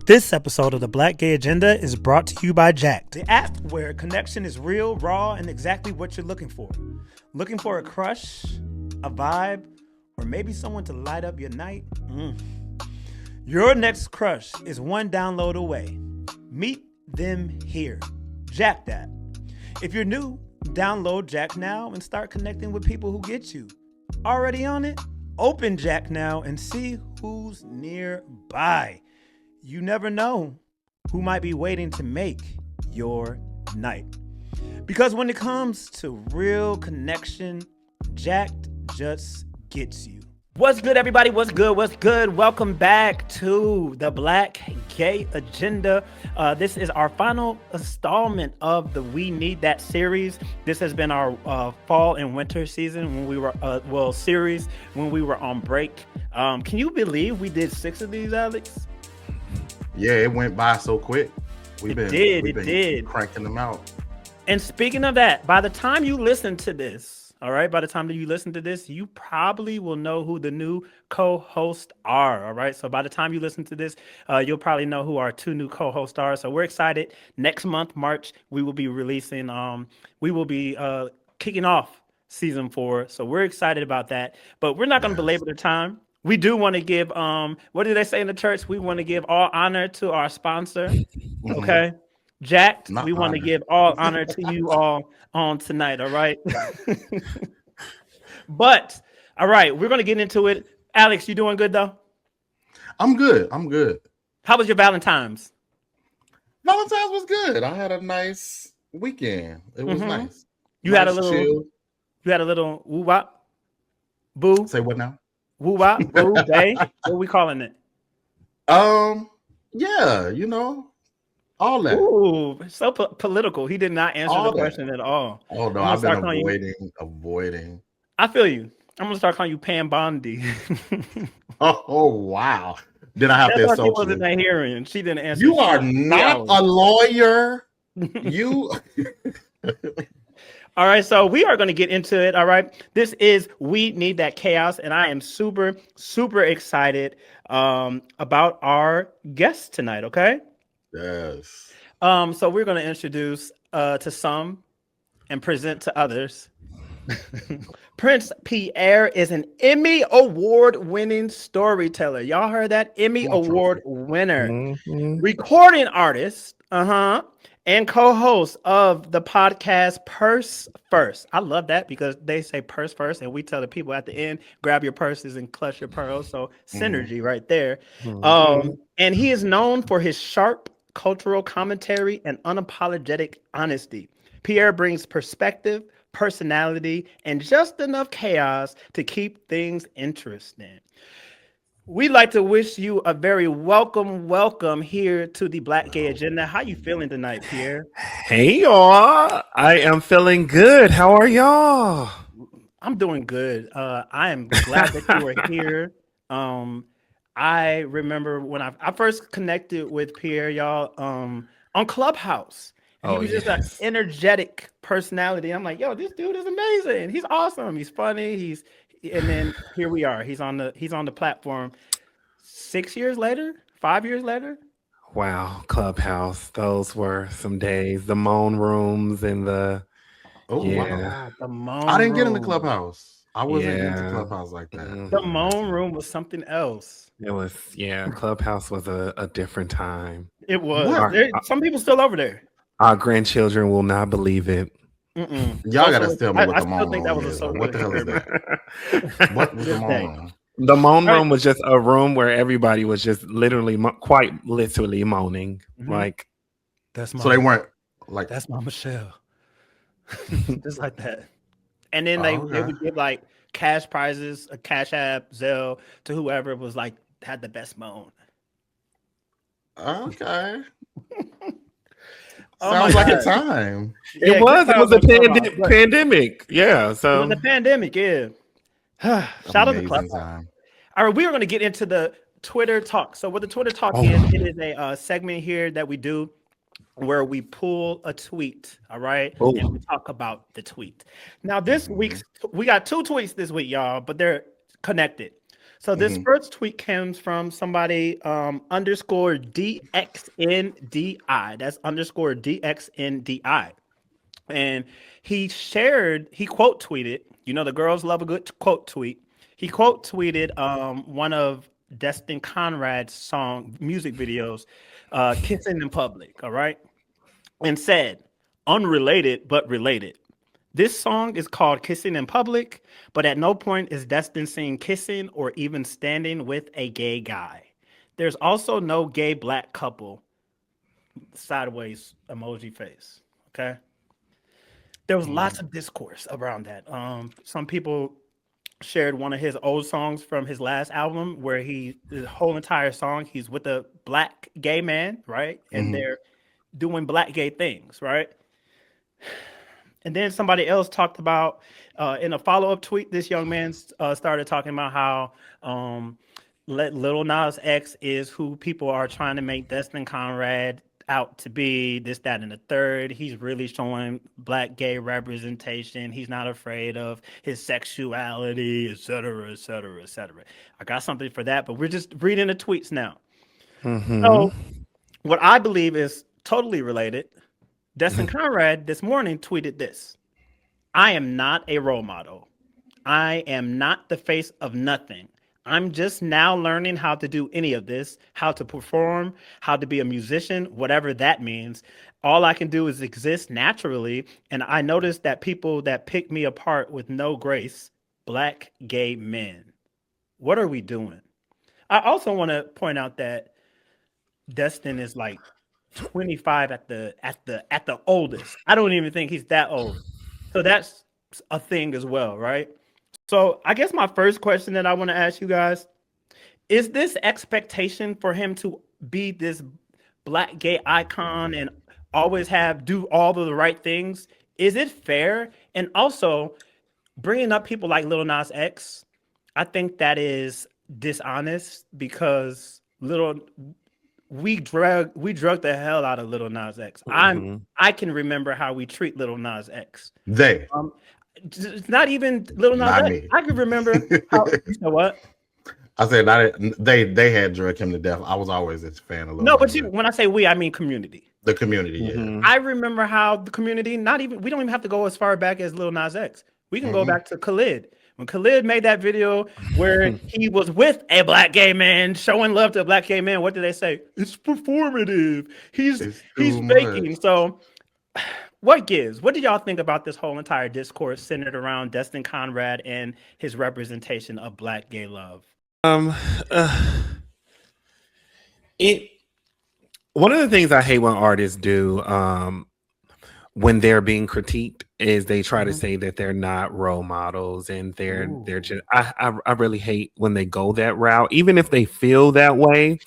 This episode of the Black Gay Agenda is brought to you by Jacked, the app where connection is real, raw, and exactly what you're looking for. Looking for a crush, a vibe, or maybe someone to light up your night? Your next crush is one download away. Meet them here. Jacked app. If you're new, download Jacked now and start connecting with people who get you. Already on it? Open Jacked now and see who's nearby. You never know who might be waiting to make your night. Because when it comes to real connection, Jacked just gets you. What's good, everybody? What's good? What's good? Welcome back to the Black Gay Agenda. This is our final installment of the We Need That series. This has been our fall and winter season when we were, series when we were on break. Can you believe we did 6 of these, Alex? Yeah, it went by so quick. We've been cranking them out. And speaking of that, by the time you listen to this, all right, you probably will know who the new co-hosts are, all right? So by the time you listen to this, you'll probably know who our 2 new co-hosts are. So we're excited. Next month, March, we will be releasing, kicking off season 4. So we're excited about that. But we're not going to belabor the time. We do want to give, what do they say in the church? We want to give all honor to our sponsor, okay? Jacked, we want to give all honor to you all on tonight, all right? But, all right, we're going to get into it. Alex, you doing good, though? I'm good. How was your Valentine's? Valentine's was good. I had a nice weekend. It was nice. You had a little woo-wop? Boo? Say what now? Woo-wop? Boo? Day? What are we calling it? Yeah, all that. Ooh, so political. He did not answer the question at all. Oh, no, I've been avoiding. I feel you. I'm going to start calling you Pam Bondi. Oh, wow. Then I have to insult you. She wasn't that hearing. She didn't answer. You are not a lawyer. You... All right, so we are going to get into it, all right? This is We Need That Chaos, and I am super, super excited about our guest tonight, okay? Yes. So we're going to introduce to some and present to others. Prince Pierre is an Emmy Award winning storyteller. Y'all heard that? Emmy Award winner. Recording artist, and co-host of the podcast Purse First. I love that because they say purse first, and we tell the people at the end, grab your purses and clutch your pearls. So synergy right there. And he is known for his sharp cultural commentary and unapologetic honesty. Pierre brings perspective, personality, and just enough chaos to keep things interesting. We'd like to wish you a very welcome here to the Black Gay Agenda. How you feeling tonight, Pierre? Hey, y'all. I am feeling good. How are y'all? I'm doing good. I am glad that you are here. I remember when I first connected with Pierre, y'all, on Clubhouse. And he was just an energetic personality. I'm like, yo, this dude is amazing. He's awesome. He's funny. And then here we are. He's on the platform 6 years later, 5 years later. Wow, Clubhouse. Those were some days. The moan rooms and the wow. The moan I didn't get room. into Clubhouse. I wasn't into Clubhouse like that. The moan room was something else. It was, Clubhouse was a different time. It was. Some people still over there. Our grandchildren will not believe it. Y'all gotta tell me what the moan room is. What the hell is that? What was the moan room? The moan room was just a room where everybody was just literally, quite literally moaning. Like, that's my. So they weren't like that's my Michelle. Just like that. And then they would give like cash prizes, a Cash App, Zelle to whoever was like had the best moan. Okay. Sounds like a time. It was a pandemic. Yeah. So it was a pandemic, yeah. Shout out to Clubhouse. All right, we are going to get into the Twitter talk. So what the Twitter talk is, it is a segment here that we do where we pull a tweet, all right? And we talk about the tweet. Now, this week's, we got 2 tweets this week, y'all, but they're connected. So this first tweet comes from somebody underscore DXNDI. That's underscore DXNDI. And he quote tweeted, you know, the girls love a good quote tweet. He quote tweeted one of Destin Conrad's music videos, Kissing in Public, all right? And said, unrelated but related. This song is called Kissing in Public, but at no point is Destin seen kissing or even standing with a gay guy. There's also no gay black couple. Sideways emoji face. Okay. There was lots of discourse around that. Some people shared one of his old songs from his last album where the whole entire song, he's with a black gay man, right? And they're doing black gay things, right? And then somebody else talked about in a follow-up tweet, this young man started talking about how Lil Nas X is who people are trying to make Destin Conrad out to be, this, that, and the third. He's really showing black gay representation. He's not afraid of his sexuality, et cetera, et cetera, et cetera. I got something for that, but we're just reading the tweets now. So what I believe is totally related. Destin Conrad this morning tweeted this: I am not a role model. I am not the face of nothing. I'm just now learning how to do any of this, how to perform, how to be a musician, whatever that means. All I can do is exist naturally. And I noticed that people that pick me apart with no grace, black gay men. What are we doing? I also want to point out that Destin is like 25 at the oldest. I don't even think he's that old. So that's a thing as well, right? So I guess my first question that I want to ask you guys is this expectation for him to be this black gay icon and always do all of the right things. Is it fair? And also bringing up people like Lil Nas X, I think that is dishonest because we drug the hell out of Lil Nas X. I can remember how we treat Lil Nas X. It's not even Lil Nas X. Me. I can remember how. You know what? I said they had drugged him to death. I was always a fan of Lil Nas X. When I say we, I mean community. The community, yeah. I remember how the community. We don't even have to go as far back as Lil Nas X. We can go back to Khalid. When Khalid made that video where he was with a black gay man, showing love to a black gay man, what did they say? It's performative. He's faking. So what gives? What did y'all think about this whole entire discourse centered around Destin Conrad and his representation of black gay love? One of the things I hate when artists do when they're being critiqued is they try to say that they're not role models and they're just I really hate when they go that route. Even if they feel that way,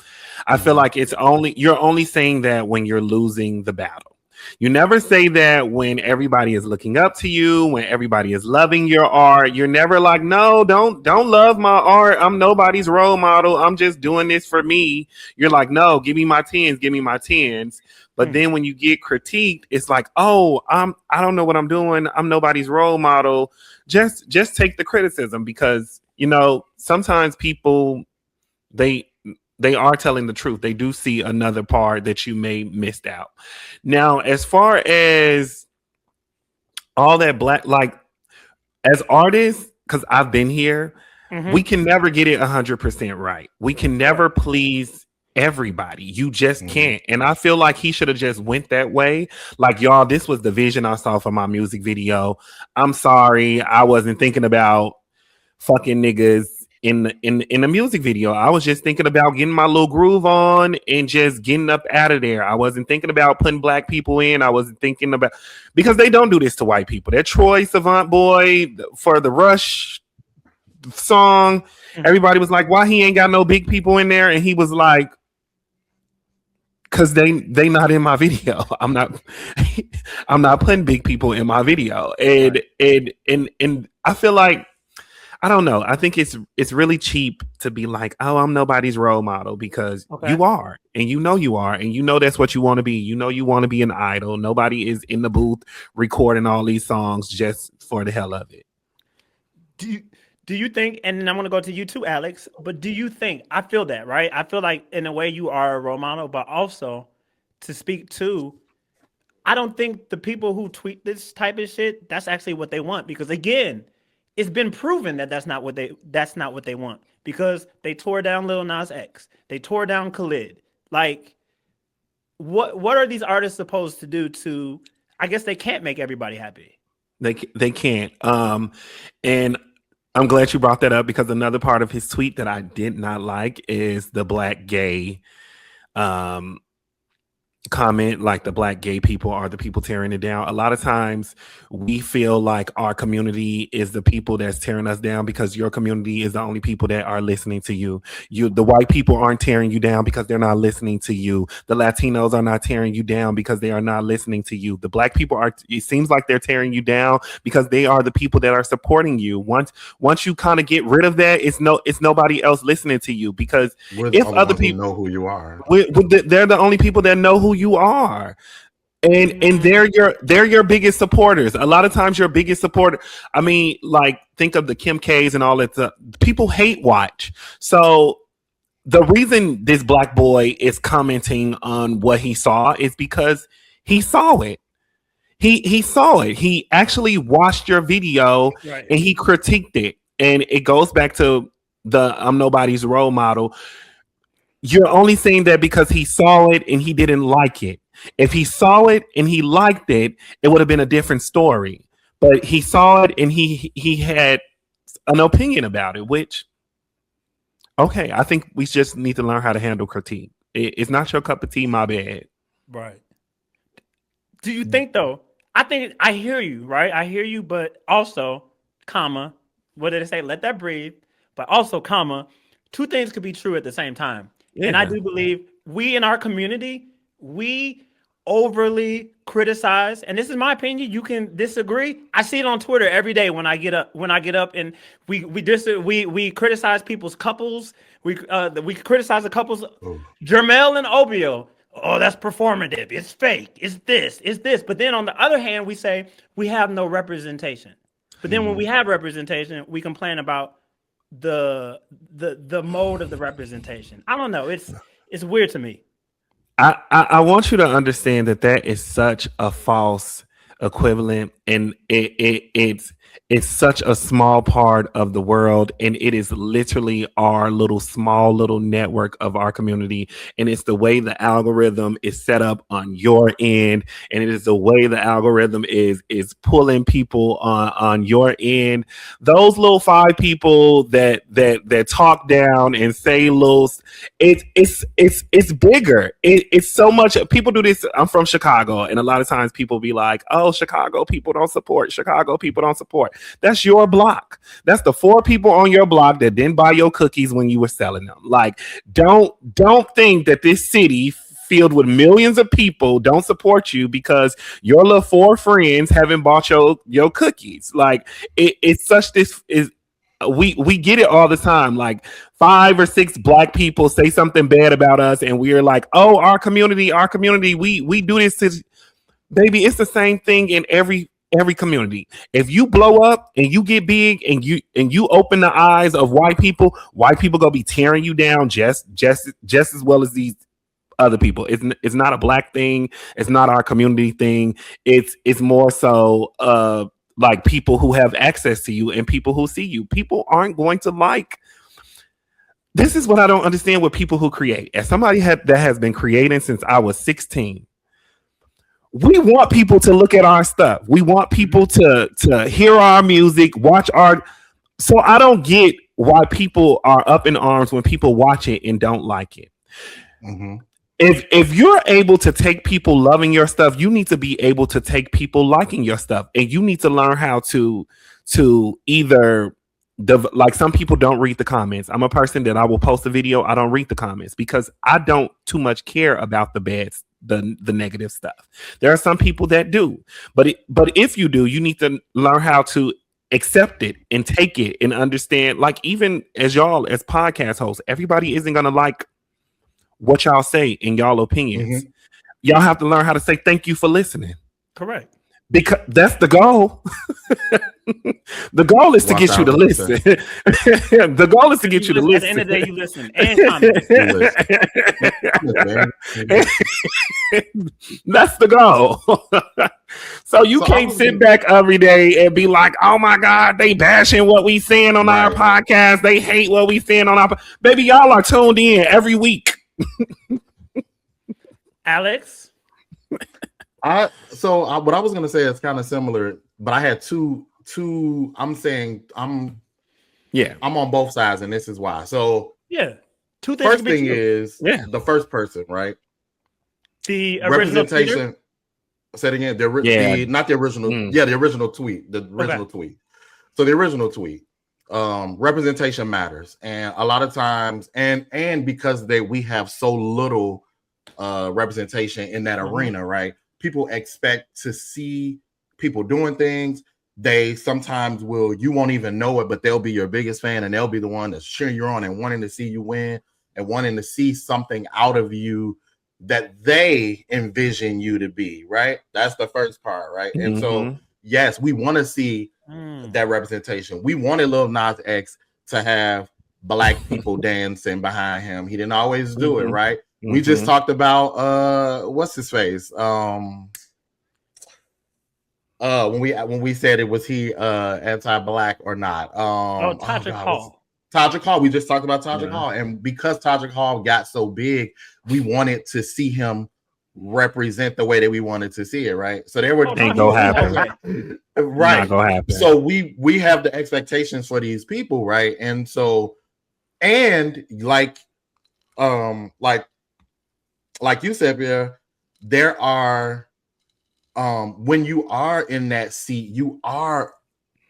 I feel like you're only saying that when you're losing the battle. You never say that when everybody is looking up to you, when everybody is loving your art. You're never like, no, don't love my art. I'm nobody's role model. I'm just doing this for me. You're like, no, give me my tens. But then when you get critiqued, it's like, oh, I don't know what I'm doing. I'm nobody's role model. Just take the criticism because, you know, sometimes people, they are telling the truth. They do see another part that you may missed out. Now, as far as all that black, like as artists, because I've been here, we can never get it 100% right. We can never please everybody. You just can't. And I feel like he should have just went that way. Like, y'all, this was the vision I saw for my music video. I'm sorry. I wasn't thinking about fucking niggas in the music video. I was just thinking about getting my little groove on and just getting up out of there. I wasn't thinking about putting black people in. I wasn't thinking about, because they don't do this to white people. That Troy Savant boy for the Rush song, everybody was like, why he ain't got no big people in there? And he was like, because they not in my video. I'm not putting big people in my video. And I feel like, I don't know. I think it's really cheap to be like, oh, I'm nobody's role model, because you are, and you are, and you know that's what you want to be. You know you want to be an idol. Nobody is in the booth recording all these songs just for the hell of it. Do Do you think, and then I'm going to go to you too, Alex, but do you think, I feel that, right? I feel like in a way you are a role model, but also to speak to, I don't think the people who tweet this type of shit, that's actually what they want. Because again, it's been proven that that's not what they want. Because they tore down Lil Nas X. They tore down Khalid. Like, what are these artists supposed to do to, I guess they can't make everybody happy. They can't. And I'm glad you brought that up, because another part of his tweet that I did not like is the black gay comment, like the black gay people are the people tearing it down. A lot of times we feel like our community is the people that's tearing us down because your community is the only people that are listening to you. The white people aren't tearing you down because they're not listening to you. The Latinos are not tearing you down because they are not listening to you. The black people are, it seems like they're tearing you down because they are the people that are supporting you. Once you kind of get rid of that, it's nobody else listening to you, because if other people know who you are, they're the only people that know who you are, and they're your biggest supporters. A lot of times your biggest supporter, I mean, like, think of the Kim K's and all that. People hate watch. So the reason this black boy is commenting on what he saw is because he saw it. He saw it. He actually watched your video, right, and he critiqued it. And it goes back to the I'm nobody's role model. You're only saying that because he saw it and he didn't like it. If he saw it and he liked it, it would have been a different story. But he saw it and he had an opinion about it, which, okay, I think we just need to learn how to handle critique. It's not your cup of tea, my bad. Right. Do you think, though? I think I hear you, right? I hear you, but also, comma, what did it say? Let that breathe. But also, comma, two things could be true at the same time. Yeah. And I do believe we in our community, we overly criticize, and this is my opinion. You can disagree. I see it on Twitter every day when I get up. And we criticize people's couples. We criticize the couples. Jermel and Obio. Oh, that's performative. It's fake. It's this. But then on the other hand, we say we have no representation. But then when we have representation, we complain about the mode of the representation. I don't know. It's weird to me. I want you to understand that is such a false equivalent, and it's such a small part of the world, and it is literally our small little network of our community, and it's the way the algorithm is set up on your end, and it is the way the algorithm is pulling people on your end. Those little 5 people that talk down and say little, it's bigger. It's so much. People do this. I'm from Chicago, and a lot of times people be like, "Oh, Chicago people don't support. Chicago people don't support." That's your block. That's the 4 people on your block that didn't buy your cookies when you were selling them. Like, don't think that this city filled with millions of people don't support you because your little 4 friends haven't bought your cookies. Like, it's such this is. We get it all the time. Like 5 or 6 black people say something bad about us, and we're like, "Oh, our community, we do this to." Baby, it's the same thing in every community. If you blow up and you get big and you open the eyes of white people gonna be tearing you down just as well as these other people. It's not a black thing. It's not our community thing. It's more so like people who have access to you and people who see you. People aren't going to like. This is what I don't understand with people who create. As somebody that has been creating since I was 16. We want people to look at our stuff. We want people to hear our music, watch our. So I don't get why people are up in arms when people watch it and don't like it. Mm-hmm. If you're able to take people loving your stuff, you need to be able to take people liking your stuff, and you need to learn how to either. Like, some people don't read the comments. I'm a person that I will post a video. I don't read the comments because I don't too much care about the bad, the negative stuff. There are some people that do, but if you do, you need to learn how to accept it and take it and understand. Like, even as y'all as podcast hosts, everybody isn't gonna like what y'all say in y'all opinions. Mm-hmm. Y'all have to learn how to say thank you for listening. Correct. Because that's the goal. The goal is to get you to listen. The goal is to get you to listen. At the end of the day, you listen and comment. That's the goal. So you can't sit back every day and be like, "Oh my God, they bashing what we saying on our podcast. They hate what we saying on our." Baby, y'all are tuned in every week. Alex. What I was gonna say is kind of similar, but I had two. I'm on both sides, and this is why. So two things. First thing is the first person, right? The representation. Tweeter? Say it again. Not the original. The original tweet. The original tweet. So the original tweet. Representation matters, and a lot of times, and because we have so little representation in that arena, right? People expect to see people doing things. They sometimes you won't even know it, but they'll be your biggest fan, and they'll be the one that's cheering you on and wanting to see you win and wanting to see something out of you that they envision you to be, right? That's the first part, right? And so, yes, we want to see that representation. We wanted Lil Nas X to have black people dancing behind him. He didn't always do it, right? We just talked about what's his face? When we said it, was he anti-black or not? Todrick Hall. Todrick Hall. We just talked about Todrick Hall, and because Todrick Hall got so big, we wanted to see him represent the way that we wanted to see it, right? So there were ain't gonna happen, right? Not gonna happen. So we have the expectations for these people, right? And so, and like you said, Pierre, there are. When you are in that seat, you are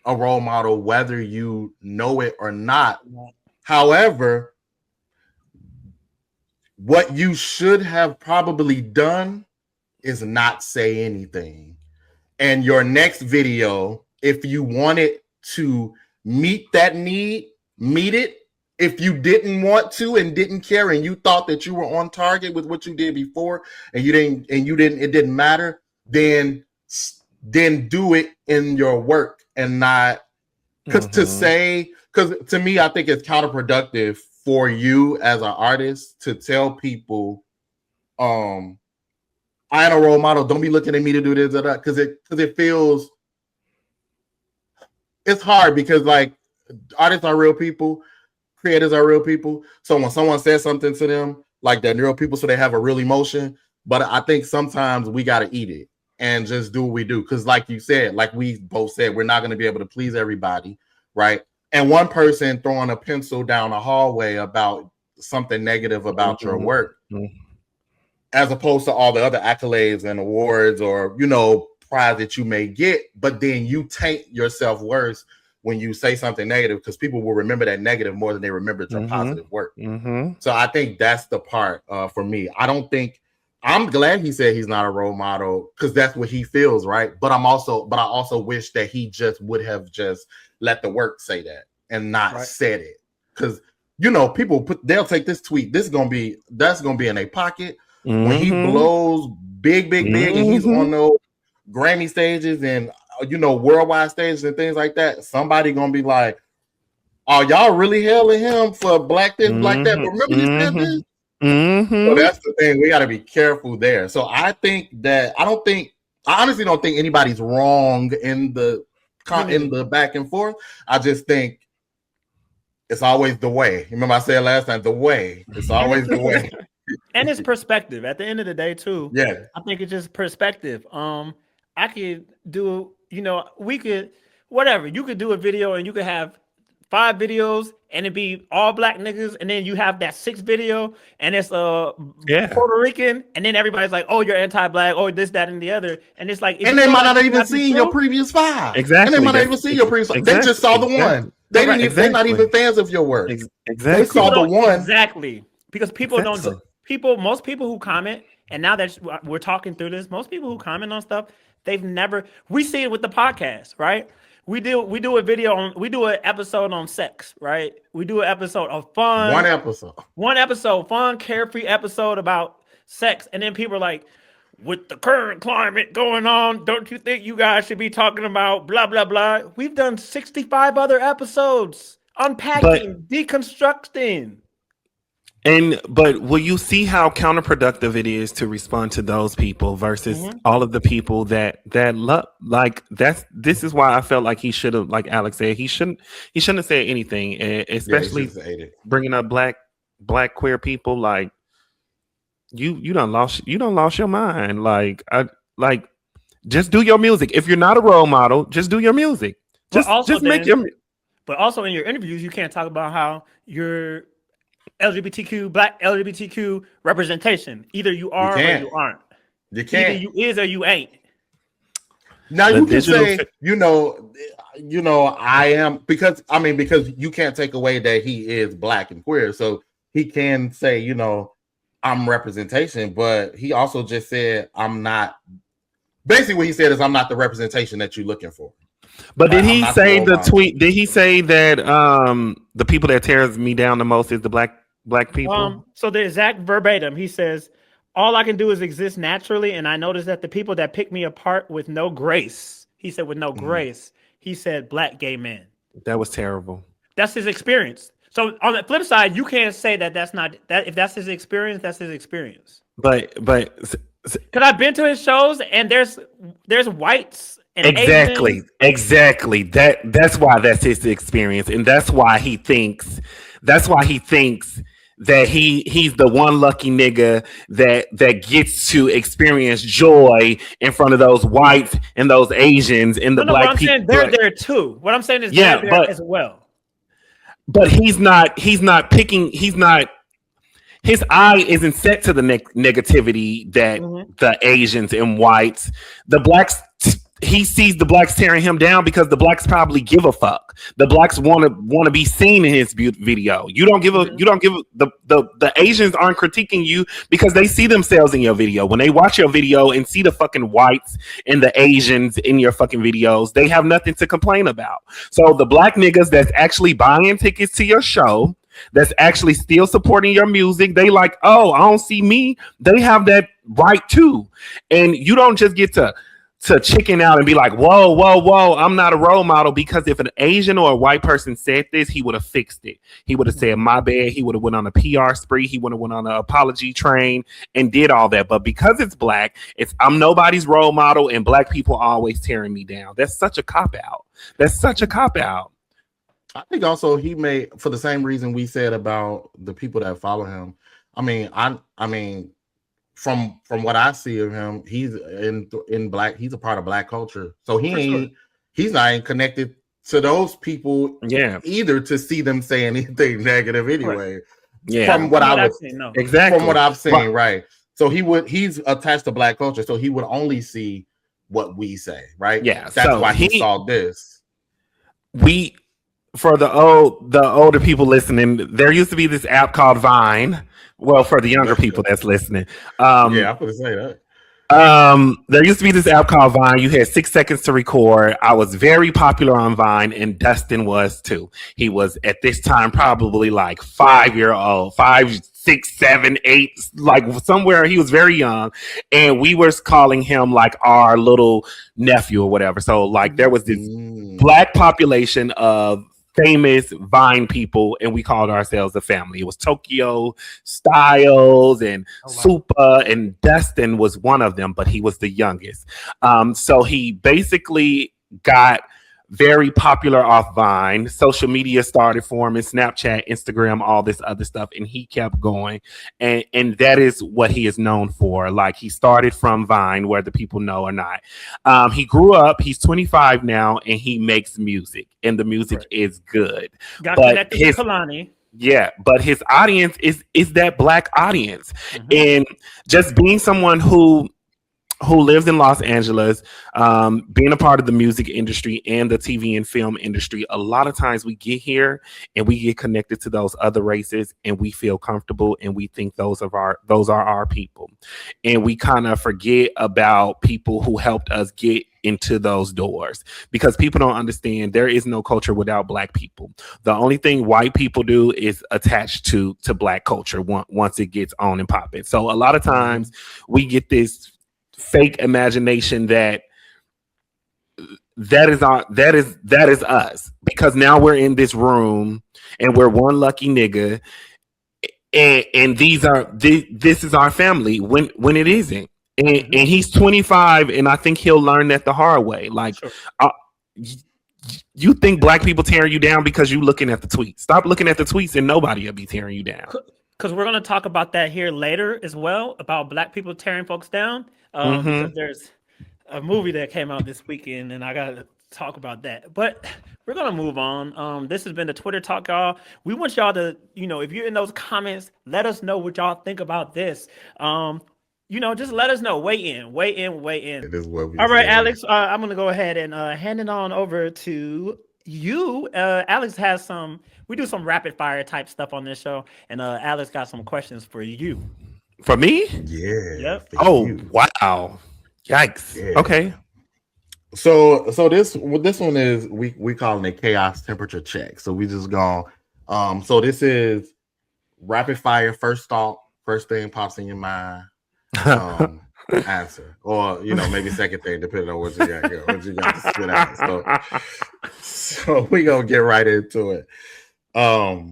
a role model, whether you know it or not. However, what you should have probably done is not say anything. And your next video, if you wanted to meet that need, meet it. If you didn't want to and didn't care, and you thought that you were on target with what you did before, and it didn't matter, then do it in your work and not because to me, I think it's counterproductive for you as an artist to tell people, I am a role model. Don't be looking at me to do this or that, because it feels it's hard because like artists are real people, creators are real people. So when someone says something to them, like they're real people, so they have a real emotion. But I think sometimes we got to eat it and just do what we do. Because like you said, like we both said, we're not going to be able to please everybody, right? And one person throwing a pencil down a hallway about something negative about your work, as opposed to all the other accolades and awards or, prize that you may get, but then you taint your self-worth when you say something negative, because people will remember that negative more than they remembered your positive work. So I think that's the part for me. I'm glad he said he's not a role model because that's what he feels, right? But I also wish that he just would have just let the work say that and not said it. Because people they'll take this tweet. That's gonna be in their pocket when he blows big, and he's on those Grammy stages and worldwide stages and things like that. Somebody gonna be like, "Are y'all really hailing him for black this, black that?" But remember he said this. So that's the thing. We got to be careful there. So I honestly don't think anybody's wrong in the back and forth. I just think it's always the way. Remember I said last time, the way. It's always the way. And it's perspective. At the end of the day, too. Yeah. I think it's just perspective. I could do, we could, whatever. You could do a video and you could have 5 videos and it'd be all black niggas, and then you have that 6th video and it's Puerto Rican, and then everybody's like, "Oh, you're anti-black," or this, that, and the other, and it's like, and they might not even seen your previous 5. Exactly, and they might not even see your previous 5. Exactly. They just saw the one. They didn't even. They're not even fans of your work. Exactly, they saw the one. Exactly, because most people who comment, and now that we're talking through this, most people who comment on stuff, we see it with the podcast, right? We do a video we do an episode on sex, right? We do an episode of fun. One episode, fun, carefree episode about sex. And then people are like, with the current climate going on, don't you think you guys should be talking about blah, blah, blah? We've done 65 other episodes unpacking, deconstructing. But will you see how counterproductive it is to respond to those people versus all of the people that love? Like this is why I felt like he should have, like Alex said, he shouldn't have said anything, especially bringing up black queer people. Like you don't lost your mind. Like just do your music. If you're not a role model, just do your music. Just make your. But also in your interviews, you can't talk about how you're black LGBTQ representation. Either you are or you aren't. You can't. Either you is or you ain't. Now you can say, I am, because you can't take away that he is black and queer. So he can say, I'm representation, but he also just said, I'm not. Basically what he said is, I'm not the representation that you're looking for. But did he say the tweet? Did he say that the people that tears me down the most is the black people? So the exact verbatim, he says, all I can do is exist naturally, and I noticed that the people that pick me apart with no grace, he said, with no grace, he said black gay men. That was terrible. That's his experience. So on the flip side, you can't say that's not that. If that's his experience, that's his experience. But because I've been to his shows, and there's whites. Exactly. That's why that's his experience, and that's why he thinks that he's the one lucky nigga that gets to experience joy in front of those whites and those Asians and the black people. They're there too. What I'm saying is they're there as well. But he's not picking. His eye isn't set to the negativity that the Asians and whites, the blacks. He sees the blacks tearing him down because the blacks probably give a fuck. The blacks want to be seen in his video. The Asians aren't critiquing you because they see themselves in your video. When they watch your video and see the fucking whites and the Asians in your fucking videos, they have nothing to complain about. So the black niggas that's actually buying tickets to your show, that's actually still supporting your music, they like, oh, I don't see me. They have that right too. And you don't just get to chicken out and be like, whoa, I'm not a role model, because if an Asian or a white person said this, he would have fixed it. He would have said, my bad. He would have went on a PR spree. He would have went on an apology train and did all that. But because it's black, I'm nobody's role model, and black people are always tearing me down. That's such a cop-out. I think also he made, for the same reason we said about the people that follow him. I mean, from what I see of him, he's in black. He's a part of black culture, so he's not even connected to those people, either, to see them say anything negative anyway. Right. Yeah, from what I've seen, right? So he's attached to black culture, so he would only see what we say, right? Yeah, that's why he saw this. For the older people listening, there used to be this app called Vine. Well, for the younger people that's listening, I'm gonna say that. There used to be this app called Vine. You had 6 seconds to record. I was very popular on Vine, and Destin was too. He was at this time probably like 5 year old, 5, 6, 7, 8, like somewhere. He was very young, and we were calling him like our little nephew or whatever. So like there was this black population of famous Vine people, and we called ourselves a family. It was Tokyo, Styles, and Supa, and Destin was one of them, but he was the youngest. So he basically got very popular off Vine. Social media started forming, Snapchat, Instagram, all this other stuff, and he kept going. And that is what he is known for. Like, he started from Vine, whether people know or not. He grew up, he's 25 now, and he makes music, and the music is good. Got connected to Kalani. Yeah, but his audience is that black audience. And just being someone who lives in Los Angeles, being a part of the music industry and the TV and film industry, a lot of times we get here and we get connected to those other races, and we feel comfortable, and we think those are our people. And we kind of forget about people who helped us get into those doors, because people don't understand there is no culture without black people. The only thing white people do is attach to black culture once it gets on and popping. So a lot of times we get this fake imagination that is us, because now we're in this room and we're one lucky nigga, and this is our family when it isn't. And he's 25, and I think he'll learn that the hard way. Like, sure. You think black people tearing you down because you looking at the tweets? Stop looking at the tweets, and nobody will be tearing you down. Because we're going to talk about that here later as well, about black people tearing folks down. Because there's a movie that came out this weekend, and I got to talk about that. But we're going to move on. This has been the Twitter Talk, y'all. We want y'all to, if you're in those comments, let us know what y'all think about this. Just let us know. Weigh in. It is what we All right, Alex, I'm going to go ahead and hand it on over to you. Alex has we do some rapid fire type stuff on this show, and Alex got some questions for you. For me? Yeah. Yep. Oh, wow. Yikes. Yeah. Okay. So this one is, we calling it chaos temperature check. So we just gone. So this is rapid fire, first thought, first thing pops in your mind. Answer, or maybe second thing, depending on what you got to spit out. So we gonna get right into it. Are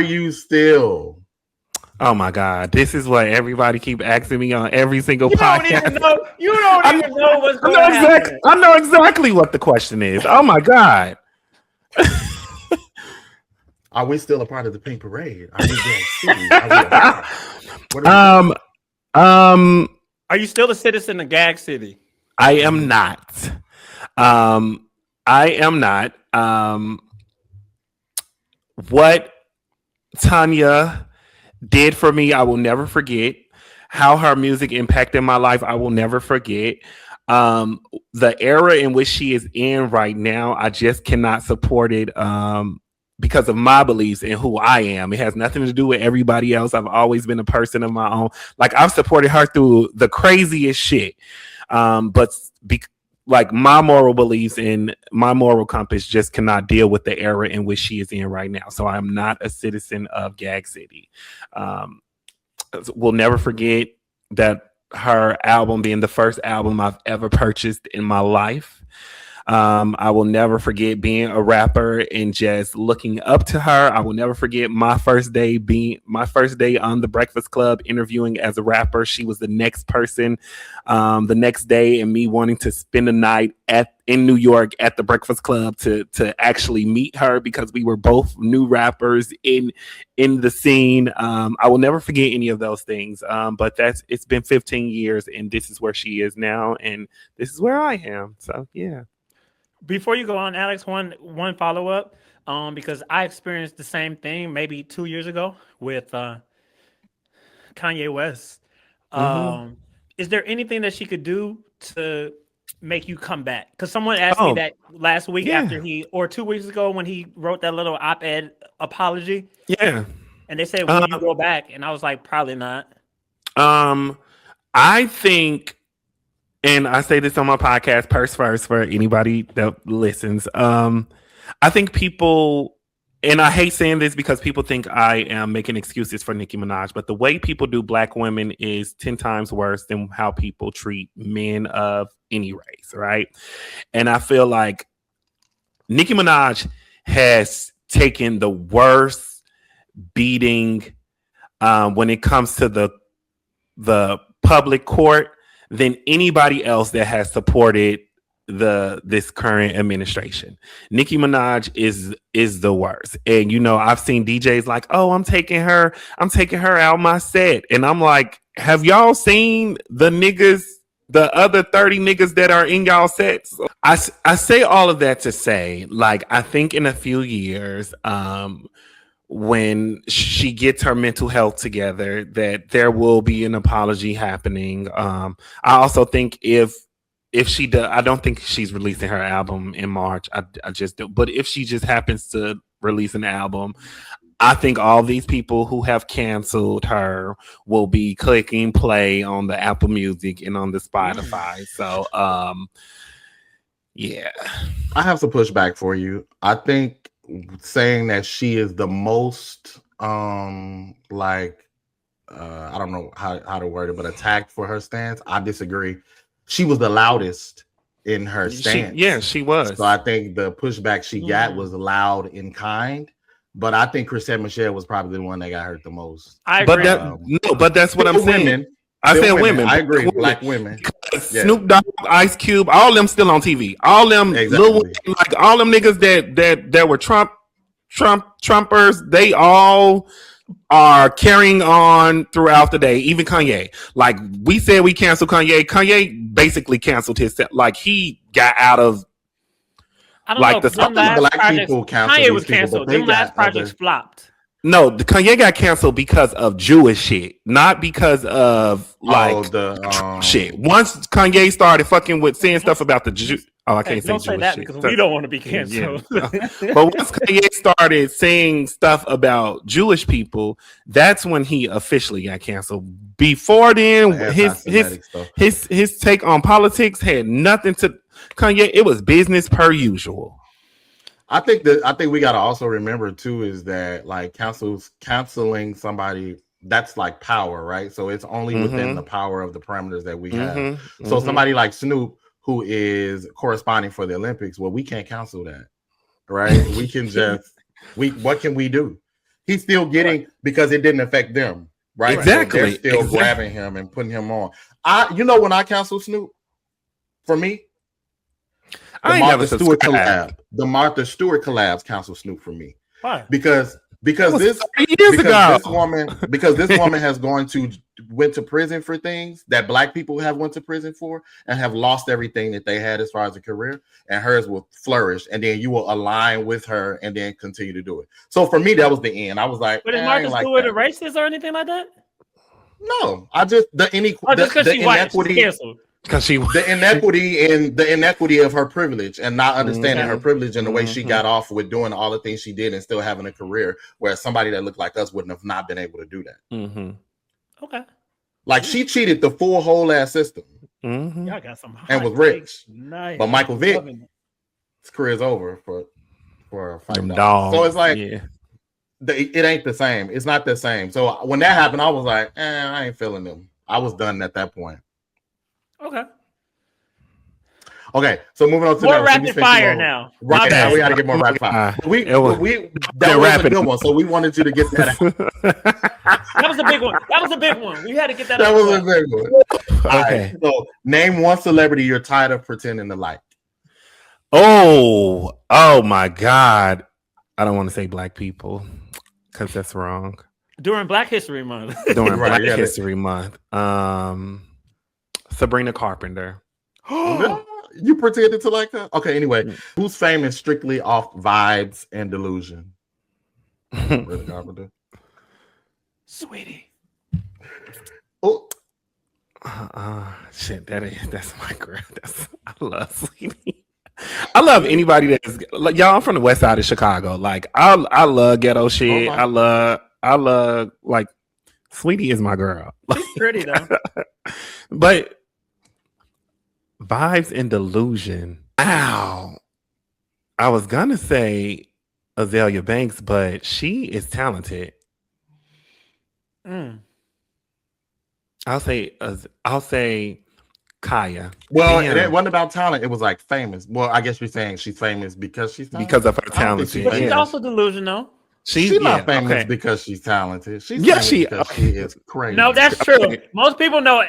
you still? Oh my God, this is what everybody keep asking me on every single podcast. You don't even know what's going on. I know exactly what the question is. Oh my God. Are we still a part of the Pink Parade? Are we Are you still a citizen of Gag City? I am not. What Tanya did for me, I will never forget. How her music impacted my life, I will never forget. The era in which she is in right now, I just cannot support it. Because of my beliefs and who I am. It has nothing to do with everybody else. I've always been a person of my own. Like, I've supported her through the craziest shit. But my moral beliefs and my moral compass just cannot deal with the era in which she is in right now. So I'm not a citizen of Gag City. We'll never forget that her album being the first album I've ever purchased in my life. I will never forget being a rapper and just looking up to her. I will never forget my first day on The Breakfast Club interviewing as a rapper. She was the next person the next day, and me wanting to spend a night in New York at The Breakfast Club to actually meet her, because we were both new rappers in the scene. I will never forget any of those things. But it's been 15 years, and this is where she is now, and this is where I am. So yeah. Before you go on, Alex, one follow-up, because I experienced the same thing maybe 2 years ago with Kanye West. Is there anything that she could do to make you come back? Because someone asked me that last week after or 2 weeks ago when he wrote that little op-ed apology. Yeah. And they said, will you go back? And I was like, probably not. I think... And I say this on my podcast, Purse First, for anybody that listens. I think people, and I hate saying this because people think I am making excuses for Nicki Minaj, but the way people do black women is 10 times worse than how people treat men of any race, right? And I feel like Nicki Minaj has taken the worst beating when it comes to the public court than anybody else that has supported this current administration. Nicki Minaj is the worst. And I've seen DJs like, oh, I'm taking her out my set. And I'm like, have y'all seen the other 30 niggas that are in y'all sets? I say all of that to say, like, I think in a few years, when she gets her mental health together, that there will be an apology happening. I also think if she does, I don't think she's releasing her album in March. I just do. But if she just happens to release an album, I think all these people who have canceled her will be clicking play on the Apple Music and on the Spotify. So, yeah. I have some pushback for you. I think saying that she is the most I don't know how to word it, but attacked for her stance. I disagree. She was the loudest in her stance. She was. So I think the pushback she got was loud and kind. But I think Chrisette Michele was probably the one that got hurt the most. I agree. But that's what I'm saying. Women, I said women. I agree. Black women. Yeah. Snoop Dogg, Ice Cube, all them still on TV. All them little, like all them niggas that were Trumpers, they all are carrying on throughout the day. Even Kanye. Like we said we canceled Kanye. Kanye basically canceled his like he got out of I don't know. Some black people canceled. Kanye was canceled. Them last projects flopped. No, the Kanye got canceled because of Jewish shit, not because of shit. Once Kanye started fucking with saying stuff about the Jews. Oh, I can't say Jewish that shit because we don't want to be canceled. Yeah. But once Kanye started saying stuff about Jewish people, that's when he officially got canceled. Before then, his take on politics had nothing to Kanye. It was business per usual. I think we gotta also remember too is that like canceling somebody that's like power, right? So it's only within the power of the parameters that we have. So somebody like Snoop, who is corresponding for the Olympics, well, we can't cancel that, right? We can just what can we do? He's still getting because it didn't affect them, right? Exactly. So they're still grabbing him and putting him on. When I cancel Snoop, for me. The Martha Stewart collabs cancel Snoop for me. Why? Because this woman has went to prison for things that black people have went to prison for and have lost everything that they had as far as a career, and hers will flourish, and then you will align with her and then continue to do it. So for me, that was the end. I was like, but is Martha Stewart a racist or anything like that? No, I just the inequity. Because the inequity of her privilege and not understanding her privilege and the way she got off with doing all the things she did and still having a career, whereas somebody that looked like us wouldn't have not been able to do that. Okay, like she cheated the full whole ass system, y'all got some and was rich. Nice. But Michael Vick, his career's over for a fight. So it's like it ain't the same. It's not the same. So when that happened, I was like, I ain't feeling them. I was done at that point. Okay, so moving on to more rapid fire now. Right now, we got to get more rapid fire. That was a good one, so we wanted you to get that out. That was a big one. That was a big one. We had to get that out. That was a big one. Okay, so name one celebrity you're tired of pretending to like. Oh my God. I don't want to say black people because that's wrong. During Black History Month. History Month. Sabrina Carpenter. You pretended to like her? Okay, anyway. Whose fame is strictly off vibes and delusion? Sabrina Carpenter. Sweetie. Oh. Shit, that's my girl. I love Sweetie. I love anybody that's like y'all. I'm from the west side of Chicago. Like I love ghetto shit. I love like Sweetie is my girl. She's pretty though. But vibes and delusion. Ow. I was gonna say Azalea Banks, but she is talented. I'll say Kaya. Well, it wasn't about talent. It was like famous. Well, I guess you're saying she's famous because she's talented. Because of her talent. But she's also delusional. She's not famous because she's talented. She's famous because she is crazy. No, that's true. Most people know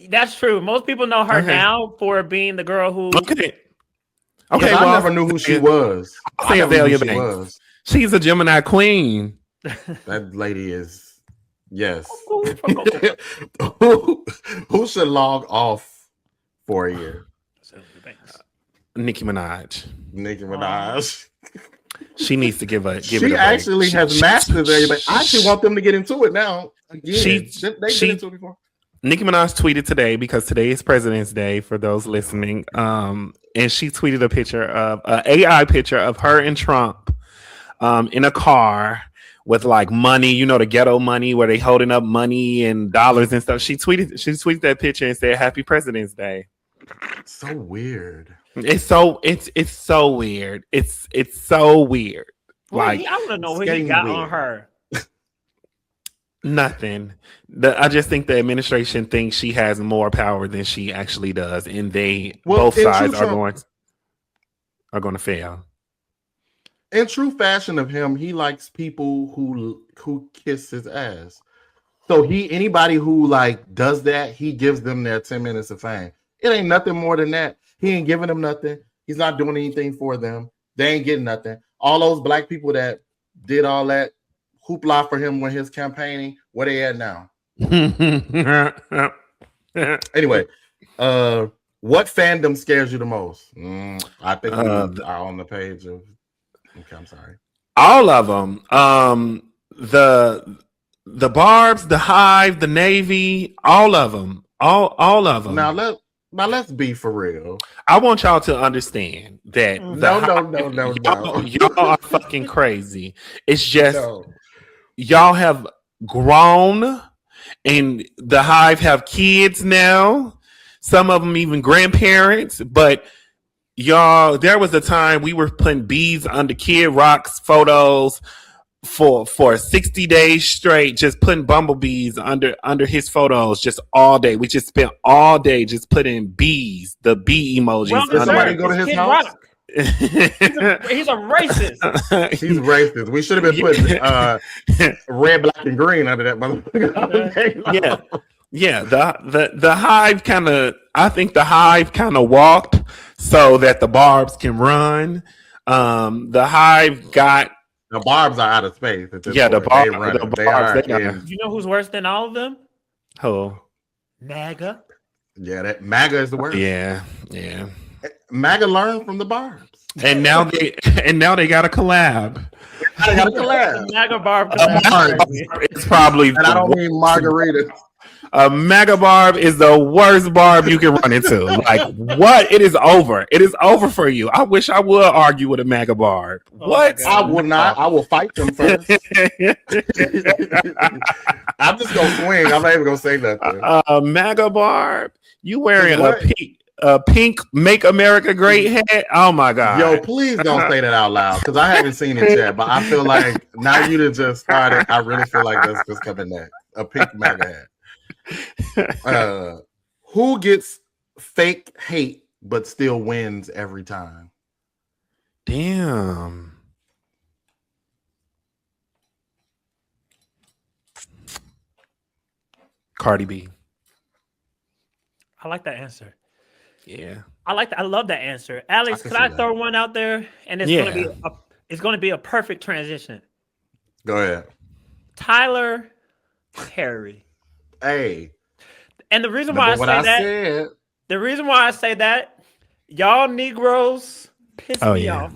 that's true. Most people know her now for being the girl who I never knew who she was. I never knew who she was. She's a Gemini queen. That lady is yes. Who should log off for a year? Nicki Minaj. She needs to give it. She actually has mastered everybody. I actually want them to get into it now. Again, they've been into it before. Nicki Minaj tweeted today because today is President's Day for those listening. And she tweeted a picture of an AI picture of her and Trump in a car with like money, you know, the ghetto money where they holding up money and dollars and stuff. She tweeted that picture and said, "Happy President's Day." So weird. It's so weird. It's so weird. Like I want to know what he got on her. Nothing. I just think the administration thinks she has more power than she actually does, and both sides are going to fail. In true fashion of him, he likes people who kiss his ass. So anybody who like does that, he gives them their 10 minutes of fame. It ain't nothing more than that. He ain't giving them nothing. He's not doing anything for them. They ain't getting nothing. All those black people that did all that hoopla for him when his campaigning, where they at now? Anyway, what fandom scares you the most? I think we are on the page of. Okay, I'm sorry. All of them. The Barbs, the Hive, the Navy, all of them. All of them. Now let's be for real. I want y'all to understand that no. Y'all are fucking crazy. It's just y'all have grown, and the Hive have kids now. Some of them even grandparents, but y'all, there was a time we were putting bees under Kid Rock's photos for 60 days straight, just putting bumblebees under his photos just all day. We just spent all day just putting bees, the bee emojis. Well, did somebody go to his house? He's a racist. He's racist. We should have been putting red, black, and green under that motherfucker. Yeah. The Hive I think the Hive kind of walked so that the Barbs can run. The Hive got. The Barbs are out of space. The Barbs. You know who's worse than all of them? Who? MAGA. Yeah, that MAGA is the worst. Yeah. MAGA learned from the Barbs. And now they got a collab. They got a collab. MAGA Barb collab. It's probably. And I don't mean margarita. A MAGA Barb is the worst Barb you can run into. Like, what? It is over. It is over for you. I wish I would argue with a MAGA Barb. What? I will not. I will fight them first. I'm just gonna swing. I'm not even gonna say nothing. MAGA Barb, you wearing a pink "Make America Great" hat? Oh my god! Yo, please don't say that out loud because I haven't seen it yet. But I feel like now you just started. I really feel like that's just coming next. A pink MAGA hat. Who gets fake hate but still wins every time? Damn. Cardi B. I like that answer. Yeah. I love that answer. Alex, could I throw one out there? And it's gonna be a perfect transition. Go ahead. Tyler Perry. Hey. And the reason why the reason why I say that, y'all Negroes piss me off.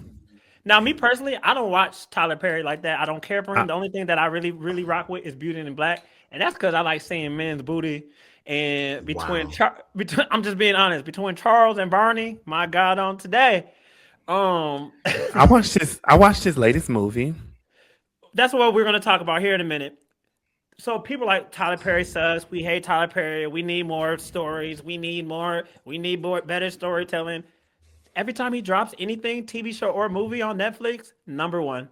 Now, me personally, I don't watch Tyler Perry like that. I don't care for him. The only thing that I really, really rock with is Beauty and Black. And that's because I like seeing men's booty. And between I'm just being honest, between Charles and Barney, my God, on today. I watched his latest movie. That's what we're gonna talk about here in a minute. So people like Tyler Perry sucks. We hate Tyler Perry. We need more stories. We need more better storytelling. Every time he drops anything, TV show or movie on Netflix, number one.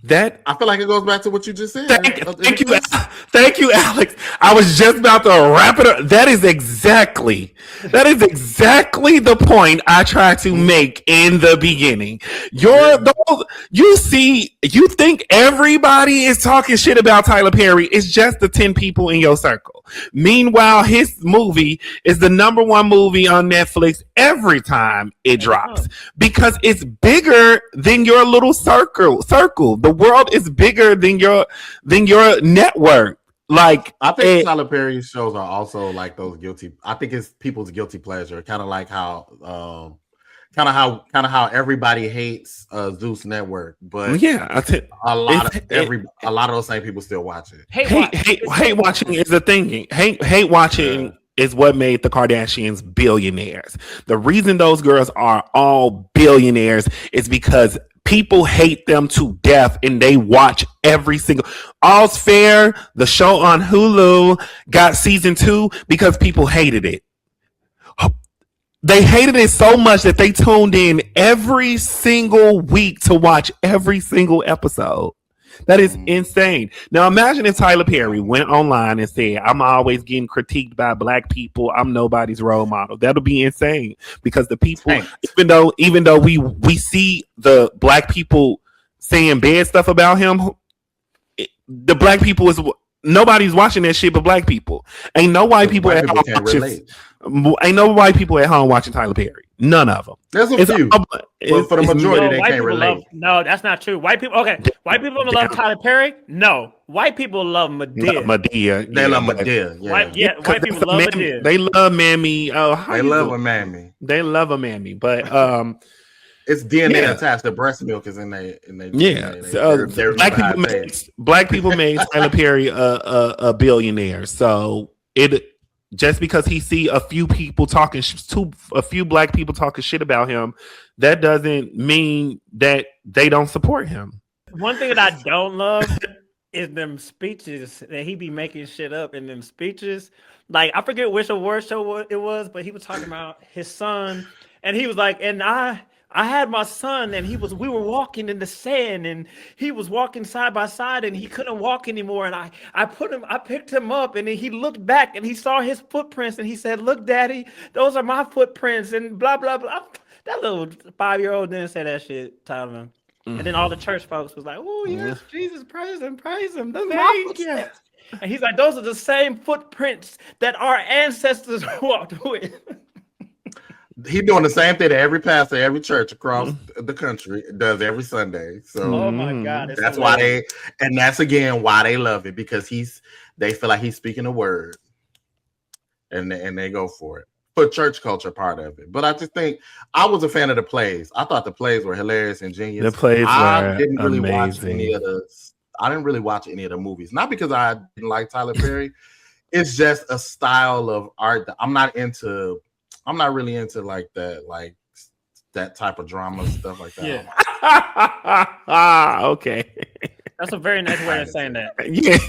That I feel like it goes back to what you just said. Thank you, Alex. I was just about to wrap it up. That is exactly the point I tried to make in the beginning. You think everybody is talking shit about Tyler Perry. It's just the 10 people in your circle. Meanwhile, his movie is the number one movie on Netflix every time it drops because it's bigger than your little circle. The world is bigger than your network. Like, I think Tyler Perry's shows are also like those guilty. I think it's people's guilty pleasure, kind of like how everybody hates Zeus Network, but a lot of those same people still watch it. Hate watching is the thing. Hate watching is what made the Kardashians billionaires. The reason those girls are all billionaires is because people hate them to death and they watch every single. All's Fair, the show on Hulu, got season 2 because people hated it. They hated it so much that they tuned in every single week to watch every single episode. That is insane. Now imagine if Tyler Perry went online and said, I'm always getting critiqued by black people. I'm nobody's role model. That'll be insane because the people, even though we see the black people saying bad stuff about him, the black people is nobody's watching that shit but black people. Ain't no white people at home watching. Ain't no white people at home watching Tyler Perry. None of them. There's a few, but for the majority, they can't relate. No, that's not true. White people, okay. White people don't love Tyler Perry. No, white people love Madea. They love Madea. White people love Madea. They love Mammy. They love a Mammy. They love a Mammy, but it's DNA attached. The breast milk is in there. Black people made Tyler Perry a billionaire. So it. Just because he see a few people talking, a few black people talking shit about him, that doesn't mean that they don't support him. One thing that I don't love is them speeches that he be making shit up in them speeches. Like, I forget which award show it was, but he was talking about his son, and he was like, and I had my son, and we were walking in the sand, and he was walking side by side, and he couldn't walk anymore. And I picked him up, and then he looked back, and he saw his footprints, and he said, "Look, Daddy, those are my footprints," and blah blah blah. That little 5-year-old didn't say that shit, Tyler. Mm-hmm. And then all the church folks was like, "Oh yes, Jesus, praise him, those are my footsteps." And he's like, "Those are the same footprints that our ancestors walked with." He's doing the same thing that every pastor, every church across the country does every Sunday. So, oh my God, that's why that's again why they love it, because they feel like he's speaking a word, and they go for it. For church culture part of it. But I just think I was a fan of the plays. I thought the plays were hilarious and genius. The plays I didn't really amazing. Watch any of the. I didn't really watch any of the movies, not because I didn't like Tyler Perry. It's just a style of art that I'm not really into like that type of drama stuff like that. Yeah. Okay. That's a very nice way of saying that. Yeah,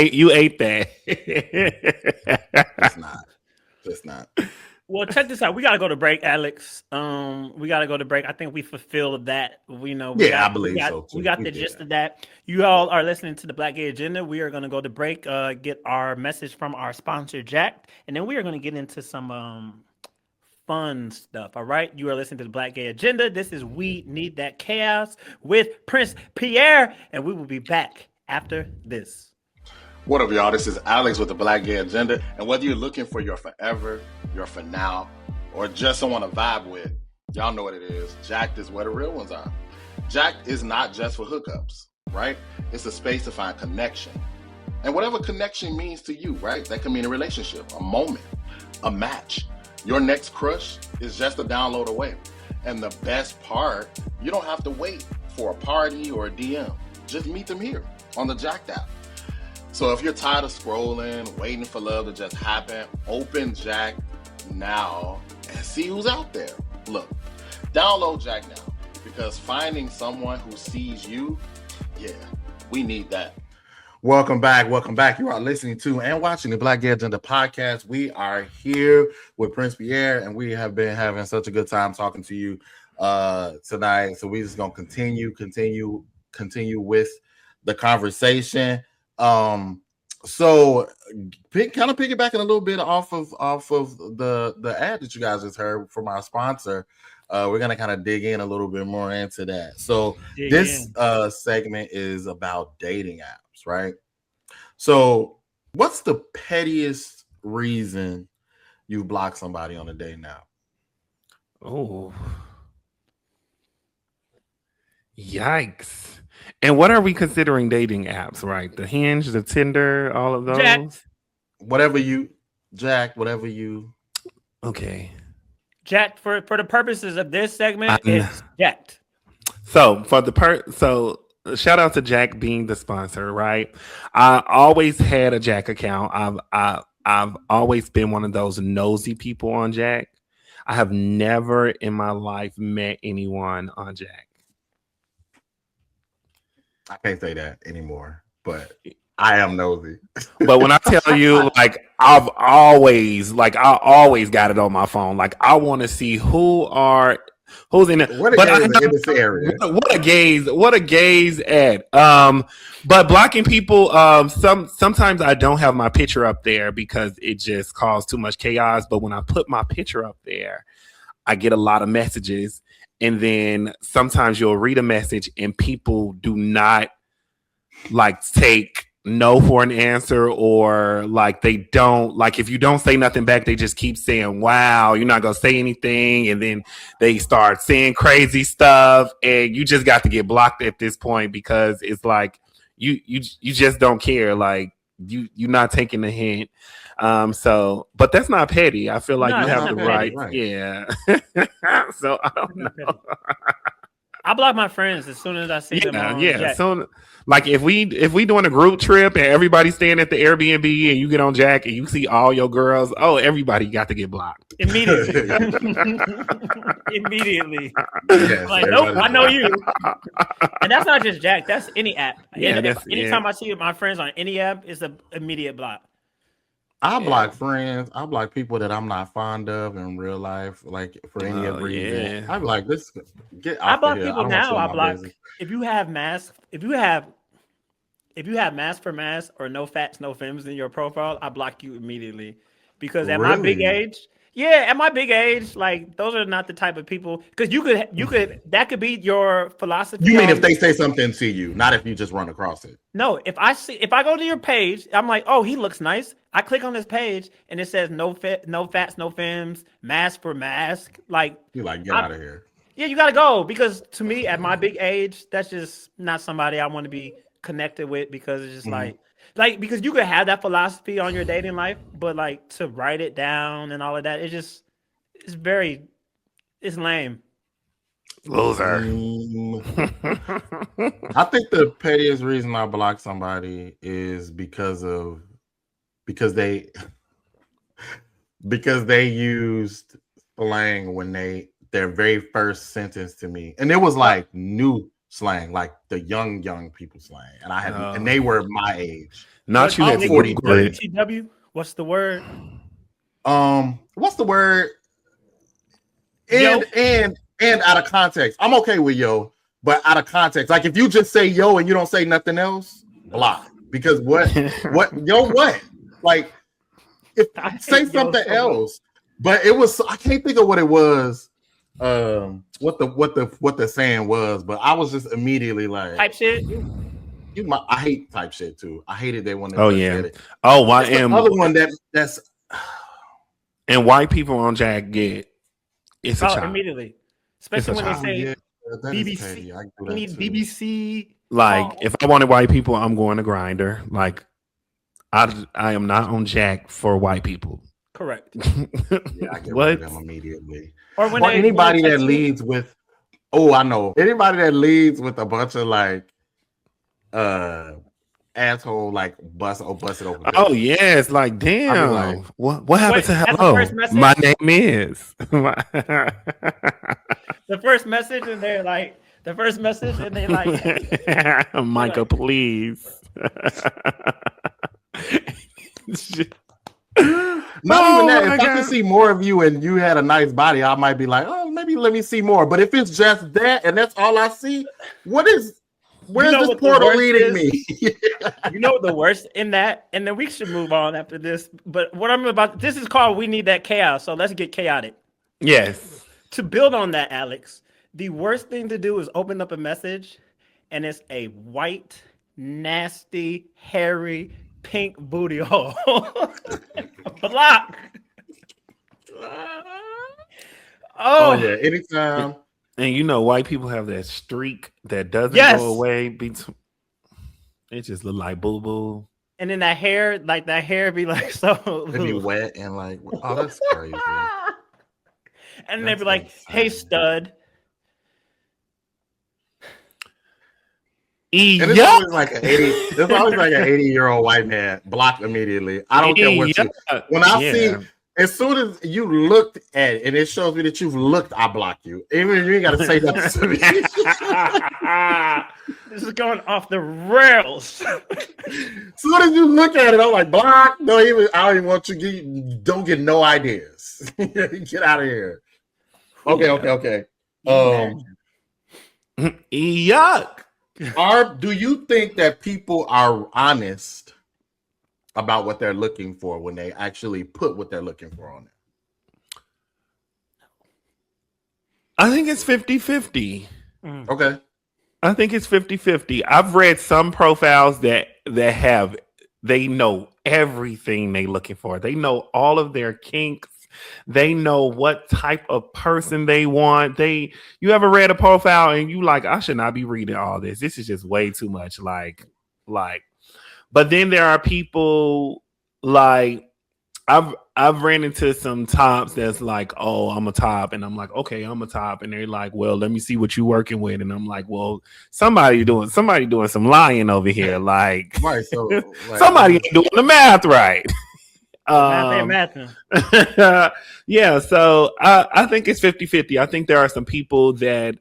you ate that. It's not. Well, check this out. We gotta go to break, Alex. We gotta go to break. I think we fulfilled that. I believe so too. We got the gist of that. You all are listening to the Black Gay Agenda. We are gonna go to break, get our message from our sponsor, Jack, and then we are gonna get into some fun stuff. All right. You are listening to the Black Gay Agenda. This is We Need That Chaos with Prince Pierre, and we will be back after this. What up, y'all? This is Alex with the Black Gay Agenda. And whether you're looking for your forever, your for now, or just someone to vibe with, y'all know what it is. Jacked is where the real ones are. Jacked is not just for hookups, right? It's a space to find connection. And whatever connection means to you, right? That can mean a relationship, a moment, a match. Your next crush is just a download away. And the best part, you don't have to wait for a party or a DM. Just meet them here on the Jacked app. So if you're tired of scrolling, waiting for love to just happen, open Jack now and see who's out there. Look, download Jack now, because finding someone who sees you, we need that. Welcome back. You are listening to and watching the Black Gay Agenda podcast. We are here with Prince Pierre, and we have been having such a good time talking to you tonight. So we're just gonna continue with the conversation. So kind of piggybacking a little bit off of the ad that you guys just heard from our sponsor. We're gonna kind of dig in a little bit more into that. So this segment is about dating apps, right? So what's the pettiest reason you block somebody on a date now? Oh, yikes. And what are we considering dating apps, right? The Hinge, the Tinder, all of those? Whatever you. Okay. Jack, for the purposes of this segment, it's Jacked. So shout out to Jack being the sponsor, right? I always had a Jack account. I've always been one of those nosy people on Jack. I have never in my life met anyone on Jack. I can't say that anymore, but I am nosy. But when I tell you, like, I always got it on my phone. Like, I want to see who are Who's in it? What in this area? What a gaze at. But blocking people, sometimes I don't have my picture up there because it just caused too much chaos. But when I put my picture up there, I get a lot of messages. And then sometimes you'll read a message and people do not like take no for an answer, or like they don't, like if you don't say nothing back, they just keep saying, wow, you're not gonna say anything, and then they start saying crazy stuff, and you just got to get blocked at this point because it's like you just don't care, like you're not taking the hint. So but that's not petty. I feel like you have the right. Yeah. So I don't know. I block my friends as soon as I see them on Jack. So like if we doing a group trip and everybody's staying at the Airbnb and you get on Jack and you see all your girls, everybody got to get blocked immediately. Immediately. Yes, like, nope, I know you. And that's not just Jack. That's any app. Yeah, anytime I see my friends on any app, it's an immediate block. I block friends. I block people that I'm not fond of in real life, like for any other reason. I'm like, this get out. I block here. people now. I block if you have mask. If you have mask for mask or no fats, no femmes in your profile, I block you immediately because at my big age. Yeah, at my big age, like those are not the type of people. Because you could that could be your philosophy. You mean if they say something to you, not if you just run across it? No, if I go to your page, I'm like, oh, he looks nice. I click on this page and it says no fats, no femmes, mask for mask. Like you like get out of here. Yeah, you gotta go because to me, at my big age, that's just not somebody I want to be connected with because it's just like because you could have that philosophy on your dating life, but like to write it down and all of that, it's lame. Loser. I think the pettiest reason I block somebody is because they used slang when their very first sentence to me, and it was like new slang, like the young people slang, and I had, and they were my age. Not you at 40. TW. What's the word? What's the word? And out of context, I'm okay with yo, but out of context, like if you just say yo and you don't say nothing else, block. Because what like if say something else, but it was I can't think of what it was. What the saying was, but I was just immediately like type shit. I hate type shit too. I hated that one. It. Oh, why am other one that's and white people on Jack get it's a child immediately, especially when they say BBC. We need BBC. Like if I wanted white people, I'm going to Grindr. Like I am not on Jack for white people. Correct. Yeah, I get rid of them immediately. Or when anybody that leads with, I know anybody that leads with a bunch of like, asshole like bust it open. Oh yes, like damn. Like, what happened to hello? My name is. The first message, and they're like, Micah, please. Not even that. If I could see more of you and you had a nice body, I might be like, maybe let me see more. But if it's just that and that's all I see, where's this portal leading me? You know what the worst in that? And then we should move on after this. But what I'm about, this is called We Need That Chaos. So let's get chaotic. Yes. To build on that, Alex, the worst thing to do is open up a message and it's a white, nasty, hairy, pink booty hole. Block. Oh yeah, anytime. And you know, white people have that streak that doesn't go away. It just look like boo boo. And then that hair be like so. It'd be wet and like, oh, that's crazy. And they'd be like, "Hey, stud." And it's always like an 80-year-old white man blocked immediately. I don't care what you. When I see, as soon as you looked at it and it shows me that you've looked, I block you. Even if you ain't got to say nothing to me. This is going off the rails. As soon as you look at it, I'm like, block. I don't even want you. Don't get no ideas. Get out of here. Okay. Yuck. Do you think that people are honest about what they're looking for when they actually put what they're looking for on it? I think it's 50-50. Okay. I think it's 50-50. I've read some profiles that they know everything they looking for. They know all of their kinks. They know what type of person they want. You ever read a profile and you like, I should not be reading all this. This is just way too much. Like, but then there are people like I've ran into some tops that's like, oh, I'm a top, and I'm like, okay, I'm a top, and they're like, well, let me see what you're working with, and I'm like, well, somebody doing some lying over here, like, right, so like, somebody ain't doing the math right. Yeah, so I think it's 50-50. I think there are some people that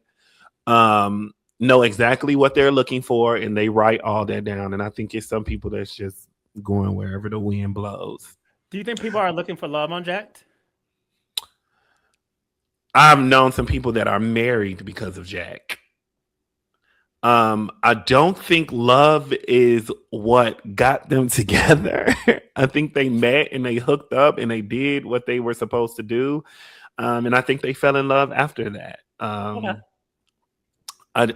know exactly what they're looking for, and they write all that down, and I think it's some people that's just going wherever the wind blows. Do you think people are looking for love on Jacked? I've known some people that are married because of Jack. I don't think love is what got them together. I think they met and they hooked up and they did what they were supposed to do. And I think they fell in love after that. Okay. I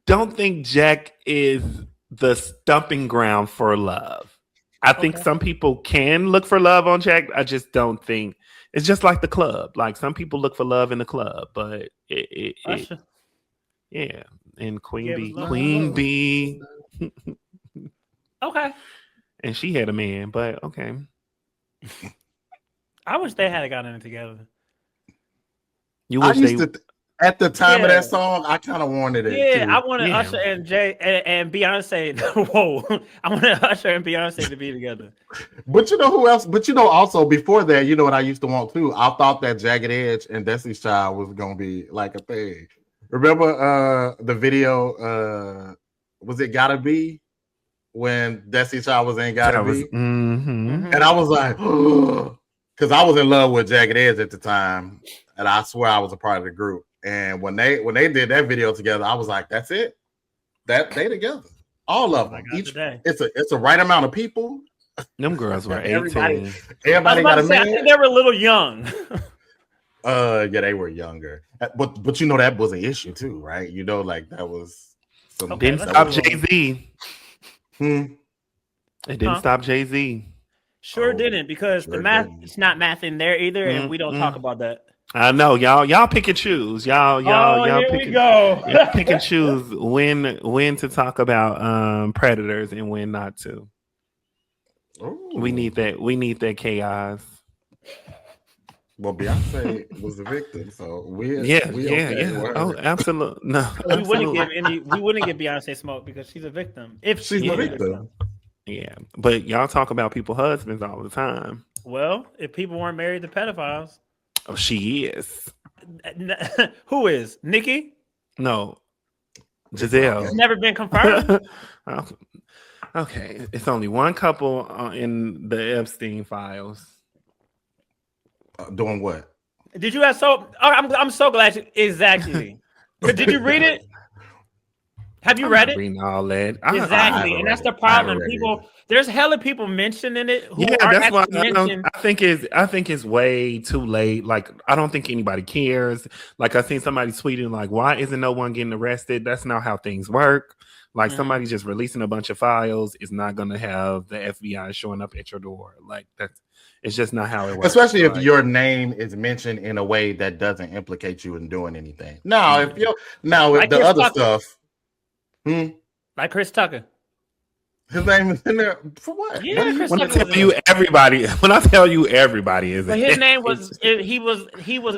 don't think Jack is the stumping ground for love. I think some people can look for love on Jack. I just don't think it's just like the club. Like some people look for love in the club, but yeah. And Queen Bee. Okay. And she had a man, but okay. I wish they had gotten it together. You wish at the time of that song, I kind of wanted it. Yeah, too. I wanted Usher and Jay and Beyonce. Whoa, I wanted Usher and Beyonce to be together. But you know who else? But you know, also before that, you know what I used to want too. I thought that Jagged Edge and Destiny's Child was gonna be like a thing. Remember the video? Was it Gotta Be when Destiny's Child was in Gotta Be? Mm-hmm. And I was like, because I was in love with Jagged Edge at the time, and I swear I was a part of the group. And when they did that video together, I was like, "That's it. That they together, all of them. It's a right amount of people." Them girls were 18. Everybody got a man. I think they were a little young. Yeah, they were younger, but you know that was an issue too, right? You know, like that was some. Didn't stop Jay-Z. It didn't stop Jay-Z. Sure didn't, because the math, it's not math in there either, and we don't talk about that. I know y'all pick and choose. Y'all pick and choose when to talk about predators and when not to. Ooh. We need that chaos. Well, Beyonce was the victim, so we Oh, absolutely. No, we wouldn't give Beyonce smoke because she's a victim. If she's the victim. Yeah, but y'all talk about people's husbands all the time. Well, if people weren't married to pedophiles. Oh, she is. Who is? Nicki? No. Giselle. It's never been confirmed. Okay. It's only one couple in the Epstein files. Doing what? Did you have I'm so glad exactly. But did you read it? Have you read it? Reading all that. Exactly. And that's the problem. There's hella people mentioning it. That's why I think it's way too late. Like, I don't think anybody cares. Like, I seen somebody tweeting, like, why isn't no one getting arrested? That's not how things work. Like, somebody just releasing a bunch of files is not going to have the FBI showing up at your door. Like, it's just not how it works. Especially if your name is mentioned in a way that doesn't implicate you in doing anything. Now, if the other stuff. Like Chris Tucker. His name is in there for what? Yeah, when I tell you everybody is. But his name was he was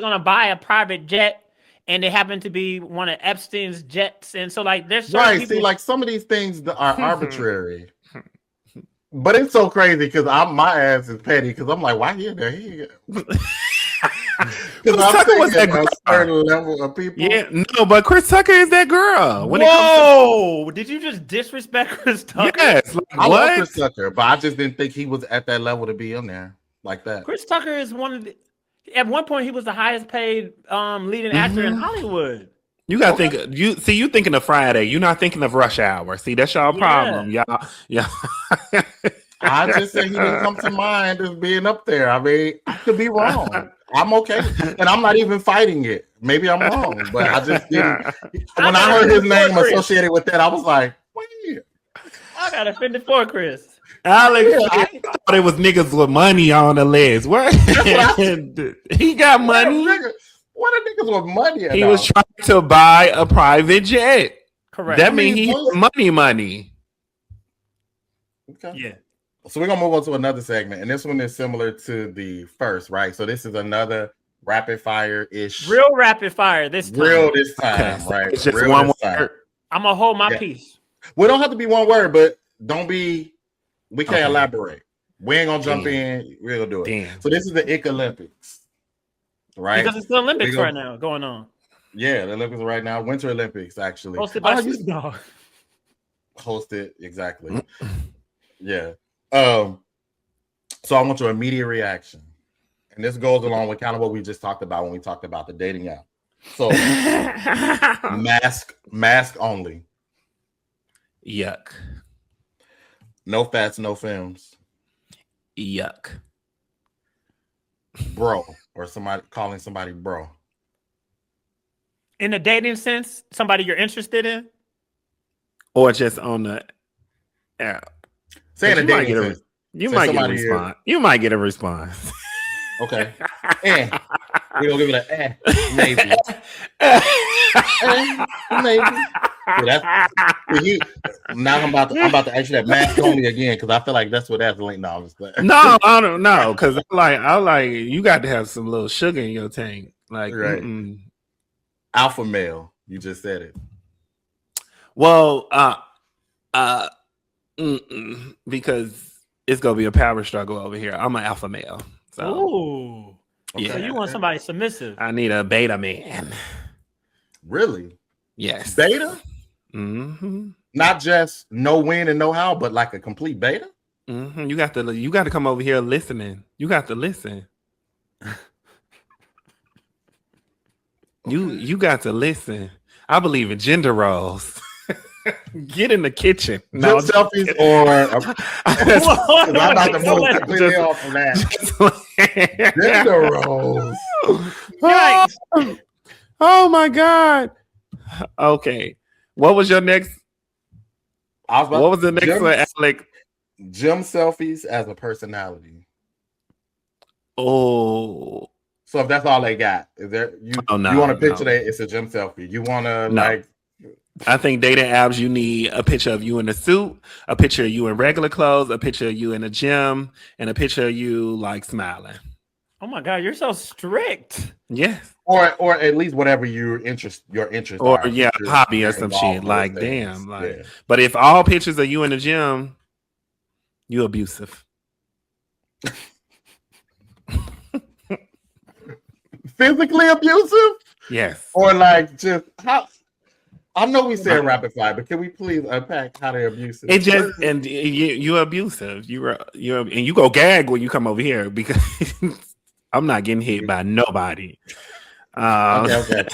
gonna buy a private jet, and it happened to be one of Epstein's jets, and so like there's right. See, like some of these things are arbitrary, but it's so crazy because my ass is petty because I'm like, why here? Because Tucker was that girl. A certain level of people. Yeah, no, but Chris Tucker is that girl. Did you just disrespect Chris Tucker? Yes, I love Chris Tucker, but I just didn't think he was at that level to be in there. like that. Chris Tucker is one of the. At one point, he was the highest paid leading actor in Hollywood. You gotta think. You thinking of Friday. You're not thinking of Rush Hour. See, that's y'all problem, y'all. Yeah. I just said he didn't come to mind as being up there. I mean, I could be wrong. I'm okay, and I'm not even fighting it. Maybe I'm wrong, but I just didn't. When I heard his name associated with that, I was like, "Wait, I got offended for Chris." Alex, I thought it was niggas with money on the list. What? He got money. What are niggas with money? He was trying to buy a private jet. Correct. That means he has money. Okay. Yeah. So we're gonna move on to another segment, and this one is similar to the first, right? So this is another rapid fire ish. Real rapid fire this time. Real this time, Okay. right? It's just Real one time. word. I'm gonna hold my peace. We don't have to be one word, but don't be. We can't elaborate. We ain't gonna jump in. We're gonna do it. Damn. So this is the Ick Olympics, right? Because it's the Olympics right now going on. Yeah, the Olympics right now. Winter Olympics, actually. Hosted by Snoop Dogg. Hosted, exactly. Yeah. So I want your immediate reaction. And this goes along with kind of what we just talked about when we talked about the dating app. So mask only. Yuck. No fats, no films. Yuck. Bro, or somebody calling somebody bro. In a dating sense, somebody you're interested in? Or just on the app. Saying a dating sense. You might get a response. You might get a response. Okay. We're gonna give it an maybe. Maybe. Now I'm about to ask you that mask only again because I feel like that's what that's linked. No, I'm just playing. No, I don't know because I like you got to have some little sugar in your tank. Like right. Alpha male. You just said it. Well, because it's gonna be a power struggle over here. I'm an alpha male. So, ooh, yeah. So you want somebody submissive? I need a beta man. Really? Yes. Beta? Mm-hmm. Not just know when and know how, but like a complete beta? Mm-hmm. You got to come over here listening. You got to listen. You got to listen. I believe in gender roles. Get in the kitchen. No selfies or I'm about to move completely off of that. Gender roles. Oh my God. Okay. What was your next? What was the next one, Alec? Gym selfies as a personality. Oh. So if that's all they got, is there you want a picture that it's a gym selfie? You want to like I think dating apps, you need a picture of you in a suit, a picture of you in regular clothes, a picture of you in a gym, and a picture of you like smiling. Oh my God, you're so strict. Yes. Or at least whatever your interest or are, hobby or some shit. Like damn, like yeah. But if all pictures of you in the gym, you abusive. Physically abusive? Yes. Or like just how I know we said rapid fire, but can we please unpack how they're abusive? It just and you're abusive. You're and you go gag when you come over here because I'm not getting hit by nobody. Okay.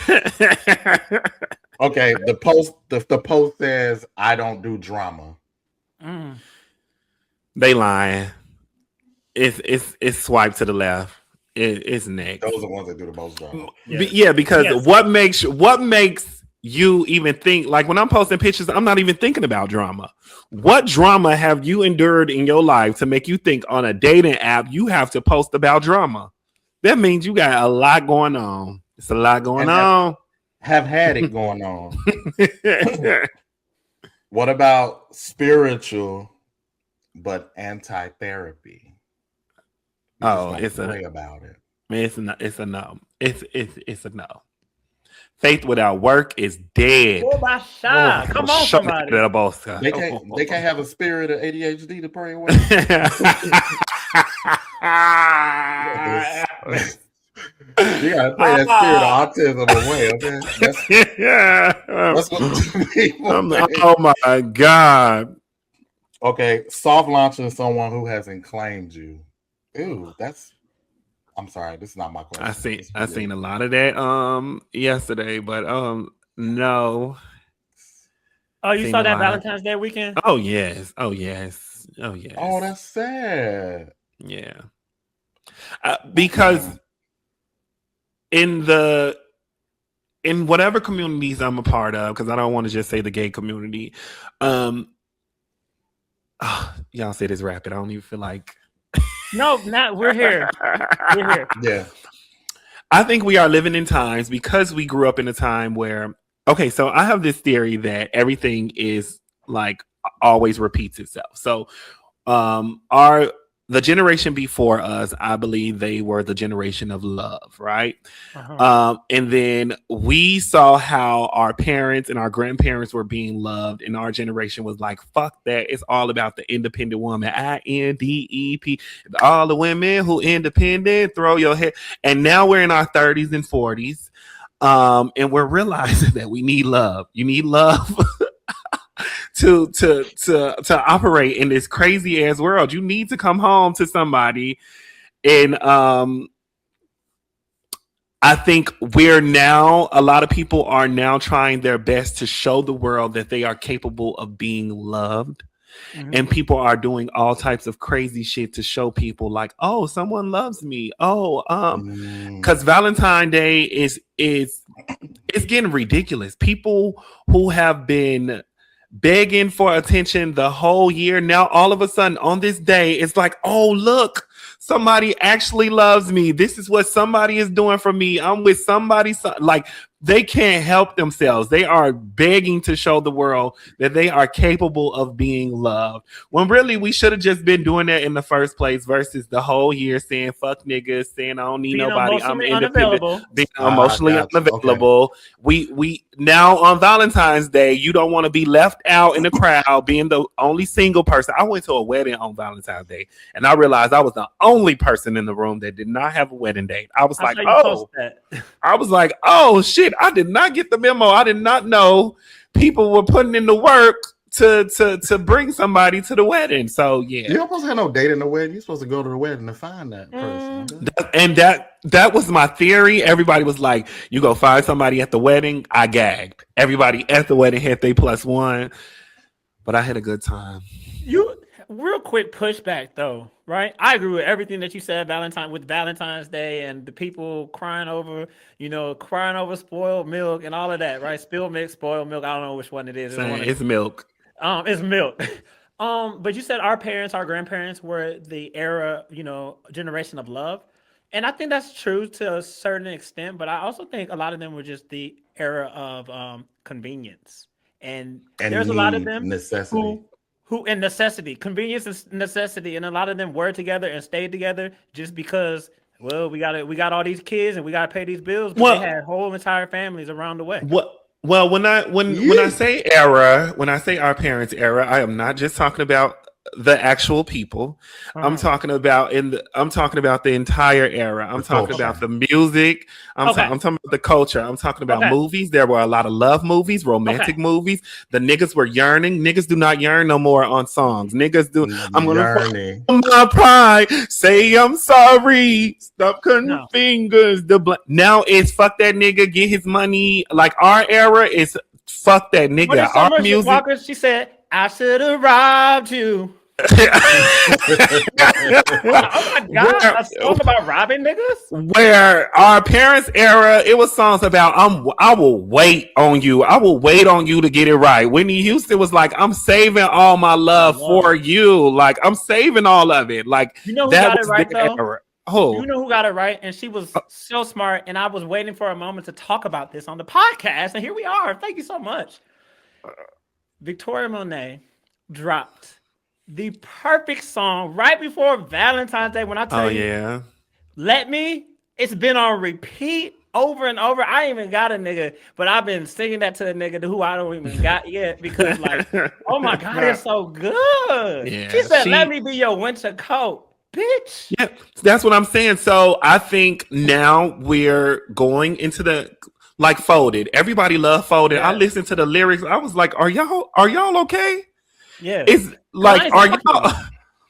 Okay. The post says I don't do drama. They lying. It's swipe to the left. It's next. Those are the ones that do the most drama. Yeah, because what makes you even think like when I'm posting pictures, I'm not even thinking about drama. What drama have you endured in your life to make you think on a dating app you have to post about drama? That means you got a lot going on. It's a lot going on. Have had it going on. What about spiritual but anti-therapy? It's a about it. It's a no. It's a no. Faith without work is dead. Oh my God! Come on, somebody. They can't have a spirit of ADHD to pray away. You gotta play that spirit of autism away, okay? That's what people oh my God. Okay, soft launching someone who hasn't claimed you. Ew, I'm sorry, this is not my question. I seen a lot of that yesterday, but no. Oh, you saw that Valentine's Day weekend? Oh yes. Oh, that's sad. Yeah. Because in whatever communities I'm a part of, because I don't want to just say the gay community, y'all say this rapid. I don't even feel like. No, not we're here. We're here. Yeah. I think we are living in times because we grew up in a time where, okay, so I have this theory that everything is like always repeats itself. So the generation before us, I believe they were the generation of love, right? Uh-huh. And then we saw how our parents and our grandparents were being loved, and our generation was like, fuck that. It's all about the independent woman. INDEP. All the women who independent, throw your head. And now we're in our 30s and 40s. And we're realizing that we need love. You need love. to operate in this crazy ass world. You need to come home to somebody. And I think a lot of people are now trying their best to show the world that they are capable of being loved. Mm-hmm. And people are doing all types of crazy shit to show people like, oh, someone loves me. Oh, because Valentine's Day is getting ridiculous. People who have been begging for attention the whole year, now all of a sudden on this day, it's like, oh, look, somebody actually loves me. This is what somebody is doing for me. I'm with somebody. Like, they can't help themselves. They are begging to show the world that they are capable of being loved. When really we should have just been doing that in the first place versus the whole year saying fuck niggas, saying I don't need nobody. I'm independent. Being emotionally unavailable. Okay. We now on Valentine's Day, you don't want to be left out in the crowd being the only single person. I went to a wedding on Valentine's Day and I realized I was the only person in the room that did not have a wedding date. I was like, oh shit. I did not get the memo. I did not know people were putting in the work to bring somebody to the wedding. So yeah, you're supposed to have no date in the wedding. You're supposed to go to the wedding to find that person. And that was my theory. Everybody was like, "You go find somebody at the wedding." I gagged. Everybody at the wedding had their +1, but I had a good time. Real quick pushback though, right? I agree with everything that you said with Valentine's Day and the people crying over spoiled milk and all of that, right? Spilled milk, spoiled milk. I don't know which one it is. It's milk. It's milk. But you said our grandparents were the era, generation of love. And I think that's true to a certain extent, but I also think a lot of them were just the era of convenience. And there's a lot of them necessity. Who in necessity, convenience is necessity, and a lot of them were together and stayed together just because, well, we got all these kids and we got to pay these bills, but they had whole entire families around the way. Well, when I say era, when I say our parents' era, I am not just talking about the actual people. I'm talking about the entire era. I'm talking about the music. I'm talking about the culture. I'm talking about movies. There were a lot of love movies, romantic movies. The niggas were yearning. Niggas do not yearn no more on songs. Niggas do. I'm gonna my pride. Say I'm sorry. Stop cutting fingers. Now it's fuck that nigga. Get his money. Like our era is fuck that nigga. Our music. Walker, she said, I should have robbed you. Oh my God, a song about robbing niggas? Where our parents' era, it was songs about I will wait on you. I will wait on you to get it right. Whitney Houston was like, I'm saving all my love for you. Like, I'm saving all of it. Like, you know who got it right though? Oh. You know who got it right? And she was so smart. And I was waiting for a moment to talk about this on the podcast. And here we are. Thank you so much. Victoria Monet dropped the perfect song right before Valentine's Day. When I tell you, Let Me, it's been on repeat over and over. I ain't even got a nigga, but I've been singing that to a nigga who I don't even got yet because, like, oh my God, it's so good. Yeah, she said, let me be your winter coat, bitch. Yeah, that's what I'm saying. So I think now we're going into the Folded. Everybody loved Folded. Yeah. I listened to the lyrics. I was like, are y'all okay? Yeah. It's like, are y'all?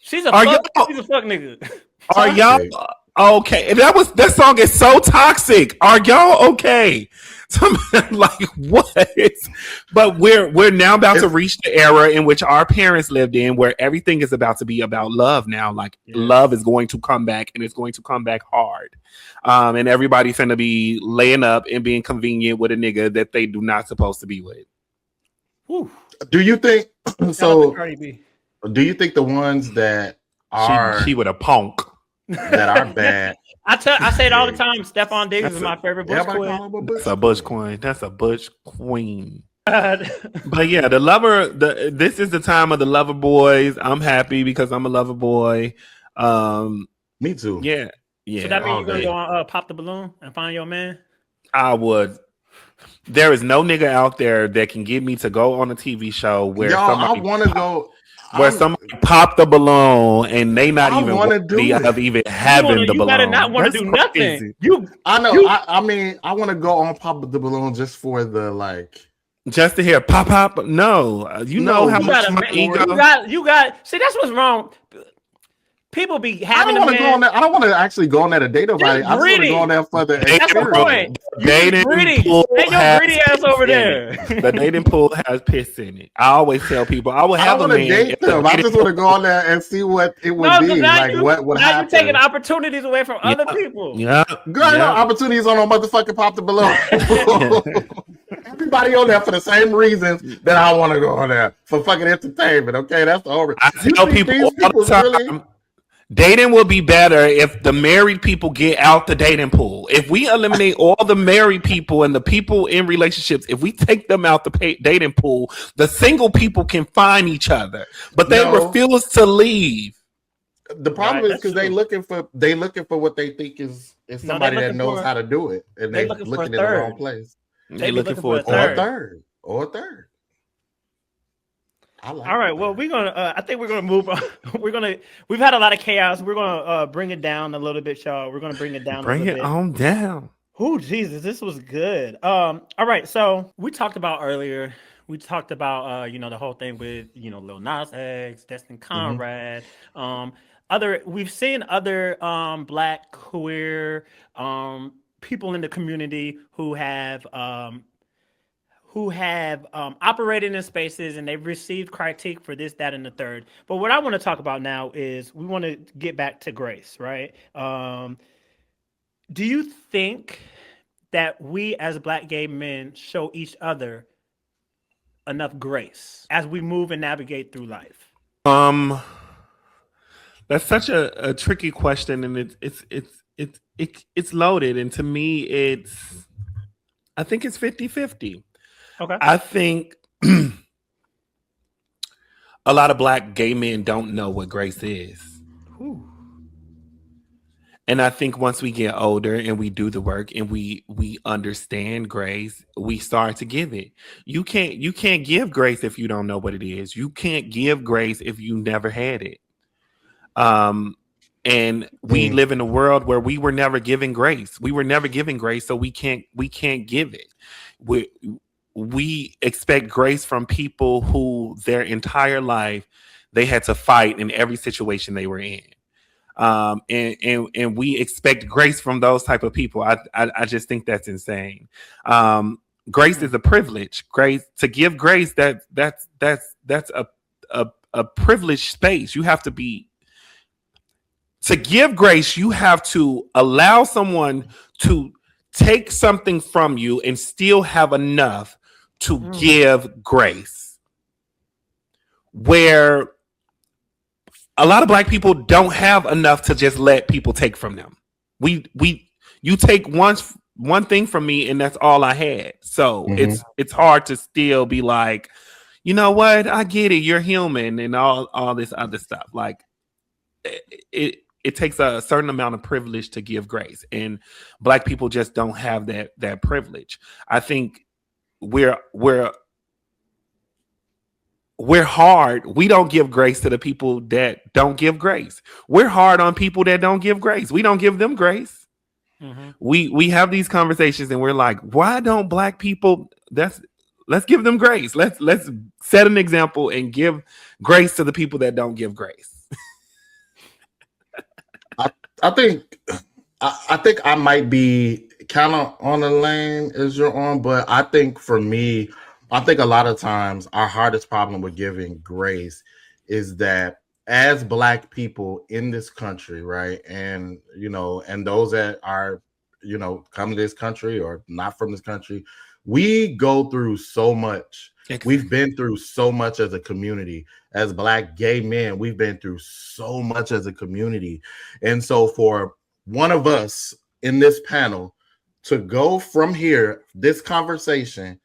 She's a fuck nigga. Are y'all okay? That song is so toxic. Are y'all okay? Like what? But we're now about to reach the era in which our parents lived in, where everything is about to be about love now. Like love is going to come back, and it's going to come back hard. And everybody's gonna be laying up and being convenient with a nigga that they do not supposed to be with. Whew. Do you think so? Do you think the ones that are she with a punk that are bad? I say it all the time. Stephon Diggs is my favorite Bush queen. That's a Bush queen. That's a Bush queen. But yeah, the lover. This is the time of the lover boys. I'm happy because I'm a lover boy. Me too. Yeah. So that means you're gonna go on Pop the Balloon and find your man? I would. There is no nigga out there that can get me to go on a TV show where somebody pop the balloon and they not even worthy of even having the balloon. You gotta not want to do nothing. I know. I mean, I want to go on Pop the Balloon just for the like. Just to hear pop. No, you know how much my ego. You got. See, that's what's wrong. People be having. I don't want to actually go on there to date nobody. I just want to go on there for the. That's the point. Dating pool. Ain't your greedy ass over there. The dating pool has piss in it. I always tell people I will have a man. Date them. I just want to go on there and see what it would be. Like what now you're taking opportunities away from other people. Yeah, girl, no opportunities on no motherfucking Pop the Balloon. Everybody on there for the same reasons that I want to go on there for fucking entertainment. Okay, that's over. I tell people all the time. Really? Dating will be better if the married people get out the dating pool. If we eliminate all the married people and the people in relationships, if we take them out the dating pool, the single people can find each other, but they refuse to leave. The problem is because they looking for what they think is somebody that knows how to do it, and they're looking in the wrong place. They're looking for a third. All right. Well, we're gonna. I think we're gonna move on. We've had a lot of chaos. We're gonna bring it down a little bit, y'all. We're gonna bring it down. Bring it on down. Oh, Jesus, this was good. All right. So we talked about earlier. We talked about the whole thing with Lil Nas X, Destin Conrad. We've seen other Black queer people in the community who have operated in spaces and they've received critique for this, that, and the third. But what I want to talk about now is we want to get back to grace, right? Do you think that we as Black gay men show each other enough grace as we move and navigate through life? That's such a tricky question, and it's loaded. And to me, I think it's 50-50. Okay. I think a lot of Black gay men don't know what grace is. Ooh. And I think once we get older and we do the work and we understand grace, we start to give it. You can't give grace if you don't know what it is. You can't give grace if you never had it. And we live in a world where we were never giving grace. We were never giving grace, so we can't give it. We expect grace from people who their entire life they had to fight in every situation they were in. And we expect grace from those type of people. I just think that's insane. Grace is a privilege. To give grace, that's a privileged space. You have to give grace, you have to allow someone to take something from you and still have enough to give grace. Where a lot of Black people don't have enough to just let people take from them. You take one thing from me and that's all I had. So it's hard to still be like, you know what? I get it. You're human and all this other stuff. Like it takes a certain amount of privilege to give grace, and Black people just don't have that privilege. I think we're hard. We don't give grace to the people that don't give grace. We're hard on people that don't give grace. We don't give them grace. We have these conversations and we're like, why don't Black people? Let's give them grace. Let's set an example and give grace to the people that don't give grace. think I might be kind of on the lane as you're on, but I think for me, I think a lot of times our hardest problem with giving grace is that as Black people in this country, right, and and those that are come to this country or not from this country, we go through so much. Exactly. We've been through so much as a community. As Black gay men, we've been through so much as a community. And so for one of us in this panel to go from here, this conversation,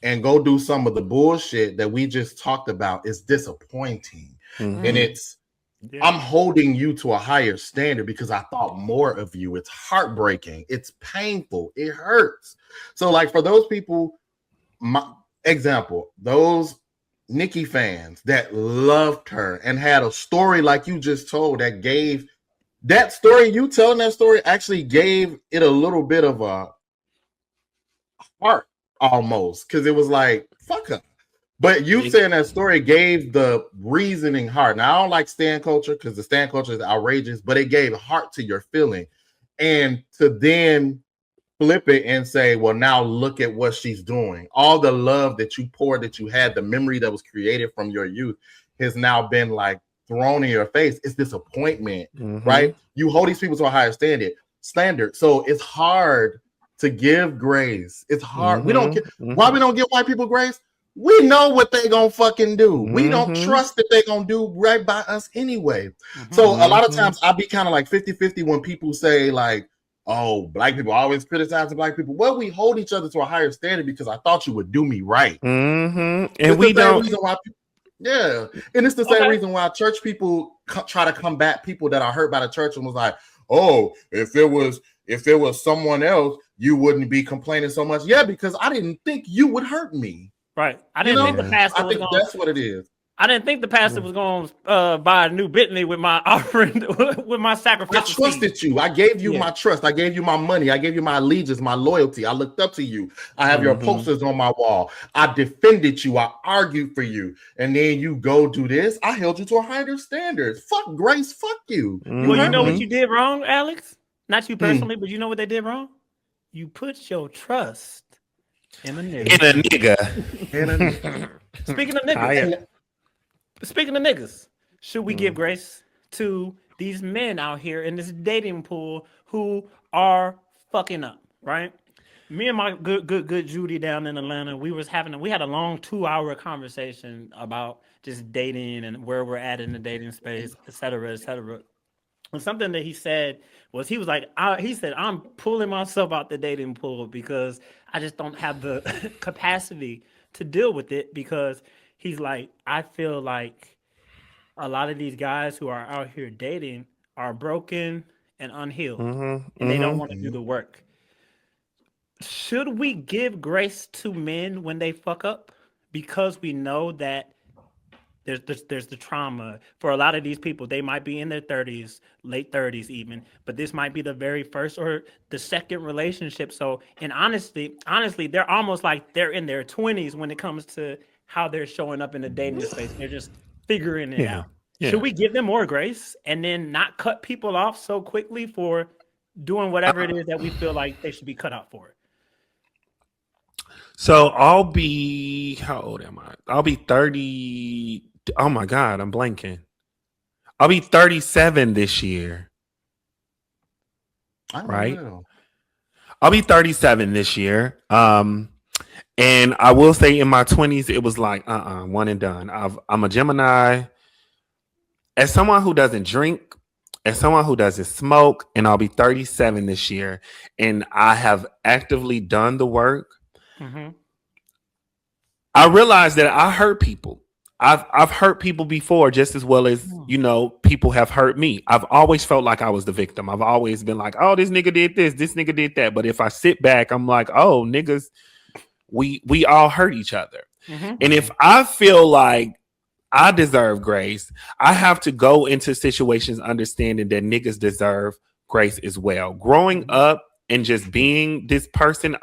and go do some of the bullshit that we just talked about is disappointing. Mm-hmm. And I'm holding you to a higher standard because I thought more of you. It's heartbreaking. It's painful. It hurts. So like for those people, those Nicki fans that loved her and had a story like you just told that story, you telling that story actually gave it a little bit of a heart almost, because it was like, fuck her. But you saying that story gave the reasoning heart. Now, I don't like stan culture because the stan culture is outrageous, but it gave heart to your feeling. And to then flip it and say, well, now look at what she's doing. All the love that you poured, that you had, the memory that was created from your youth has now been like thrown in your face. It's disappointment, right? You hold these people to a higher standard. So it's hard to give grace. It's hard. We don't get why we don't give white people grace. We know what they gonna fucking do. We don't trust that they gonna do right by us anyway. So a lot of times I'll be kind of like 50-50 when people say like, oh, Black people always criticize Black people. Well, we hold each other to a higher standard because I thought you would do me right. And we don't. Yeah, and it's the same reason why church people try to combat people that are hurt by the church and was like, oh, if it was someone else, you wouldn't be complaining so much. Yeah, because I didn't think you would hurt me. Right. I didn't think the pastor was going. That's what it is. I didn't think the pastor was going to buy a new Bentley with my offering, with my sacrifice. I trusted you. I gave you my trust. I gave you my money. I gave you my allegiance, my loyalty. I looked up to you. I have your posters on my wall. I defended you. I argued for you. And then you go do this. I held you to a higher standard. Fuck grace. Fuck you. Well, you know what you did wrong, Alex? Not you personally, but you know what they did wrong? You put your trust in a nigga. Speaking of niggas, should we give grace to these men out here in this dating pool who are fucking up, right? Me and my good Judy down in Atlanta, we had a long 2-hour conversation about just dating and where we're at in the dating space, et cetera, et cetera. And something that he said was, he said, I'm pulling myself out the dating pool because I just don't have the capacity to deal with it, because he's like, I feel like a lot of these guys who are out here dating are broken and unhealed, and they don't want to do the work. Should we give grace to men when they fuck up? Because we know that there's the trauma. For a lot of these people, they might be in their 30s, late 30s even, but this might be the very first or the second relationship. So, and honestly, they're almost like they're in their 20s when it comes to how they're showing up in the dating space. They're just figuring it out. Yeah. Should we give them more grace and then not cut people off so quickly for doing whatever it is that we feel like they should be cut out for? So how old am I? I'll be 30. Oh my God, I'm blanking. I'll be 37 this year. Right? I'll be 37 this year. And I will say in my 20s, it was like, one and done. I'm a Gemini. As someone who doesn't drink, as someone who doesn't smoke, and I'll be 37 this year, and I have actively done the work, I realized that I hurt people. I've hurt people before, just as well as, people have hurt me. I've always felt like I was the victim. I've always been like, oh, this nigga did this nigga did that. But if I sit back, I'm like, oh, niggas, we all hurt each other. And if I feel like I deserve grace, I have to go into situations understanding that niggas deserve grace as well. Growing up and just being this person,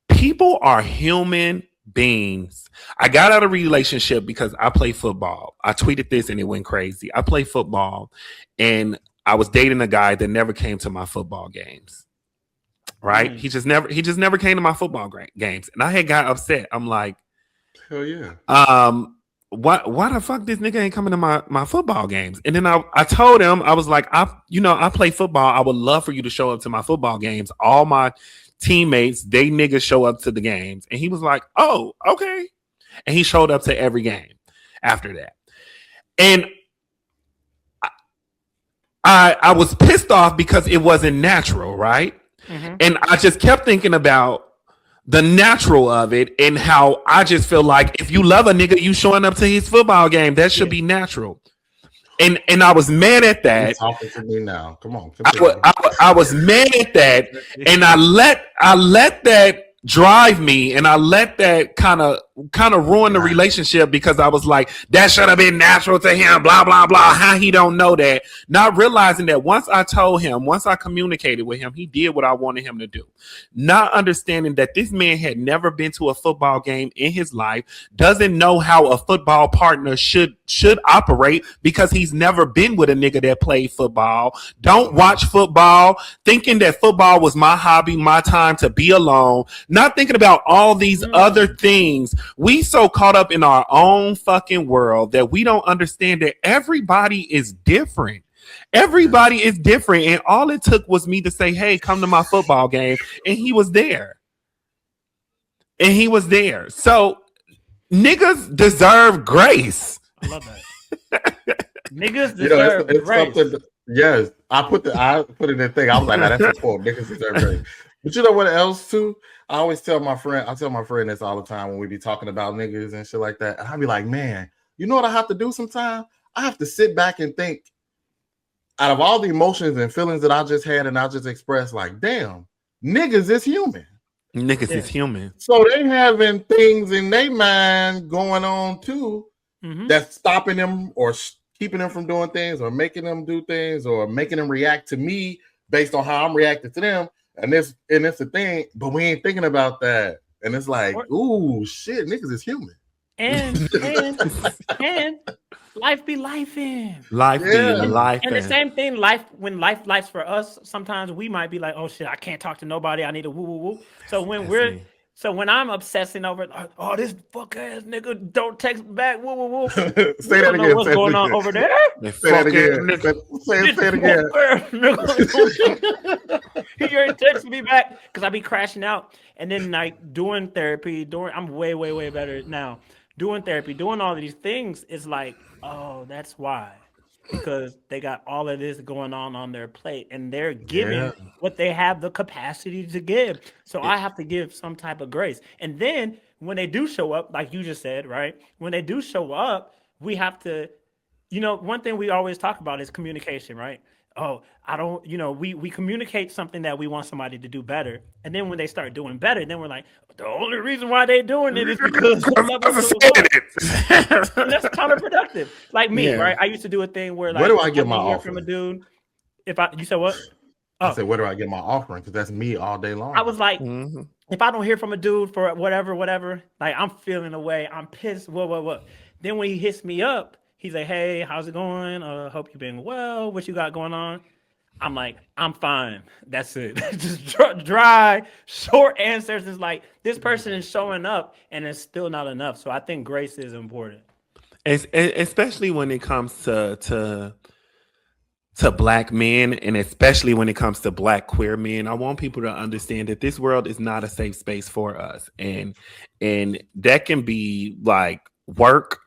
people are human beings. I got out of a relationship because I play football. I tweeted this and it went crazy. I play football and I was dating a guy that never came to my football games. Right? He just never came to my football games. And I had got upset. I'm like, hell yeah. Why the fuck this nigga ain't coming to my football games? And then I told him, I was like, I play football. I would love for you to show up to my football games. All my teammates, they niggas show up to the games. And he was like, oh, okay. And he showed up to every game after that. And I was pissed off because it wasn't natural, right? Mm-hmm. And I just kept thinking about the natural of it and how I just feel like if you love a nigga, you showing up to his football game, that should be natural. And I was mad at that. You're talking to me now. Come on. I was mad at that, and I let that drive me, and I let that kind of ruin the relationship because I was like, that should have been natural to him, blah, blah, blah. How he don't know that? Not realizing that once I communicated with him, he did what I wanted him to do. Not understanding that this man had never been to a football game in his life, doesn't know how a football partner should operate because he's never been with a nigga that played football. Don't watch football, thinking that football was my hobby, my time to be alone, not thinking about all these other things. We so caught up in our own fucking world that we don't understand that everybody is different. Everybody is different. And all it took was me to say, hey, come to my football game. And he was there. So niggas deserve grace. I love that. Niggas deserve grace. Yes. I put it in that thing. I was like, nah, that's a quote. Niggas deserve grace. But you know what else too? I always tell my friend this all the time when we be talking about niggas and shit like that. And I be like, man, you know what I have to do sometimes? I have to sit back and think out of all the emotions and feelings that I just had and I just expressed, like, damn, niggas is human. Niggas is human. So they having things in their mind going on too that's stopping them or keeping them from doing things or making them do things or making them react to me based on how I'm reacting to them. And it's a thing, but we ain't thinking about that. And it's like, ooh, shit, niggas is human. And life be lifing. Life be life. And the same thing, when life for us, sometimes we might be like, oh shit, I can't talk to nobody. I need a woo woo woo. So when I'm obsessing over, oh, this fuck ass nigga don't text back, woo woo woo. Say that again. What's going on over there? Say it again. Say it again. He ain't texting me back because I be crashing out. And then like doing therapy, I'm way, way, way better now. Doing therapy, doing all of these things is like, oh, that's why. Because they got all of this going on their plate and they're giving what they have the capacity to give. So I have to give some type of grace. And then when they do show up, like you just said, right? When they do show up, we have to, one thing we always talk about is communication, right? Oh, we communicate something that we want somebody to do better. And then when they start doing better, then we're like, the only reason why they're doing it is because and that's counterproductive. Like me, right? I used to do a thing where like, where do I get my offer from a dude? You said what? I said, where do I get my offering? Because that's me all day long. I was like, if I don't hear from a dude for whatever, like I'm feeling away, I'm pissed, what. Then when he hits me up, he's like, hey, how's it going? Hope you've been well. What you got going on? I'm like, I'm fine. That's it. Just dry, short answers. It's like, this person is showing up and it's still not enough. So I think grace is important. Especially when it comes to black men and especially when it comes to black queer men. I want people to understand that this world is not a safe space for us. And that can be like work.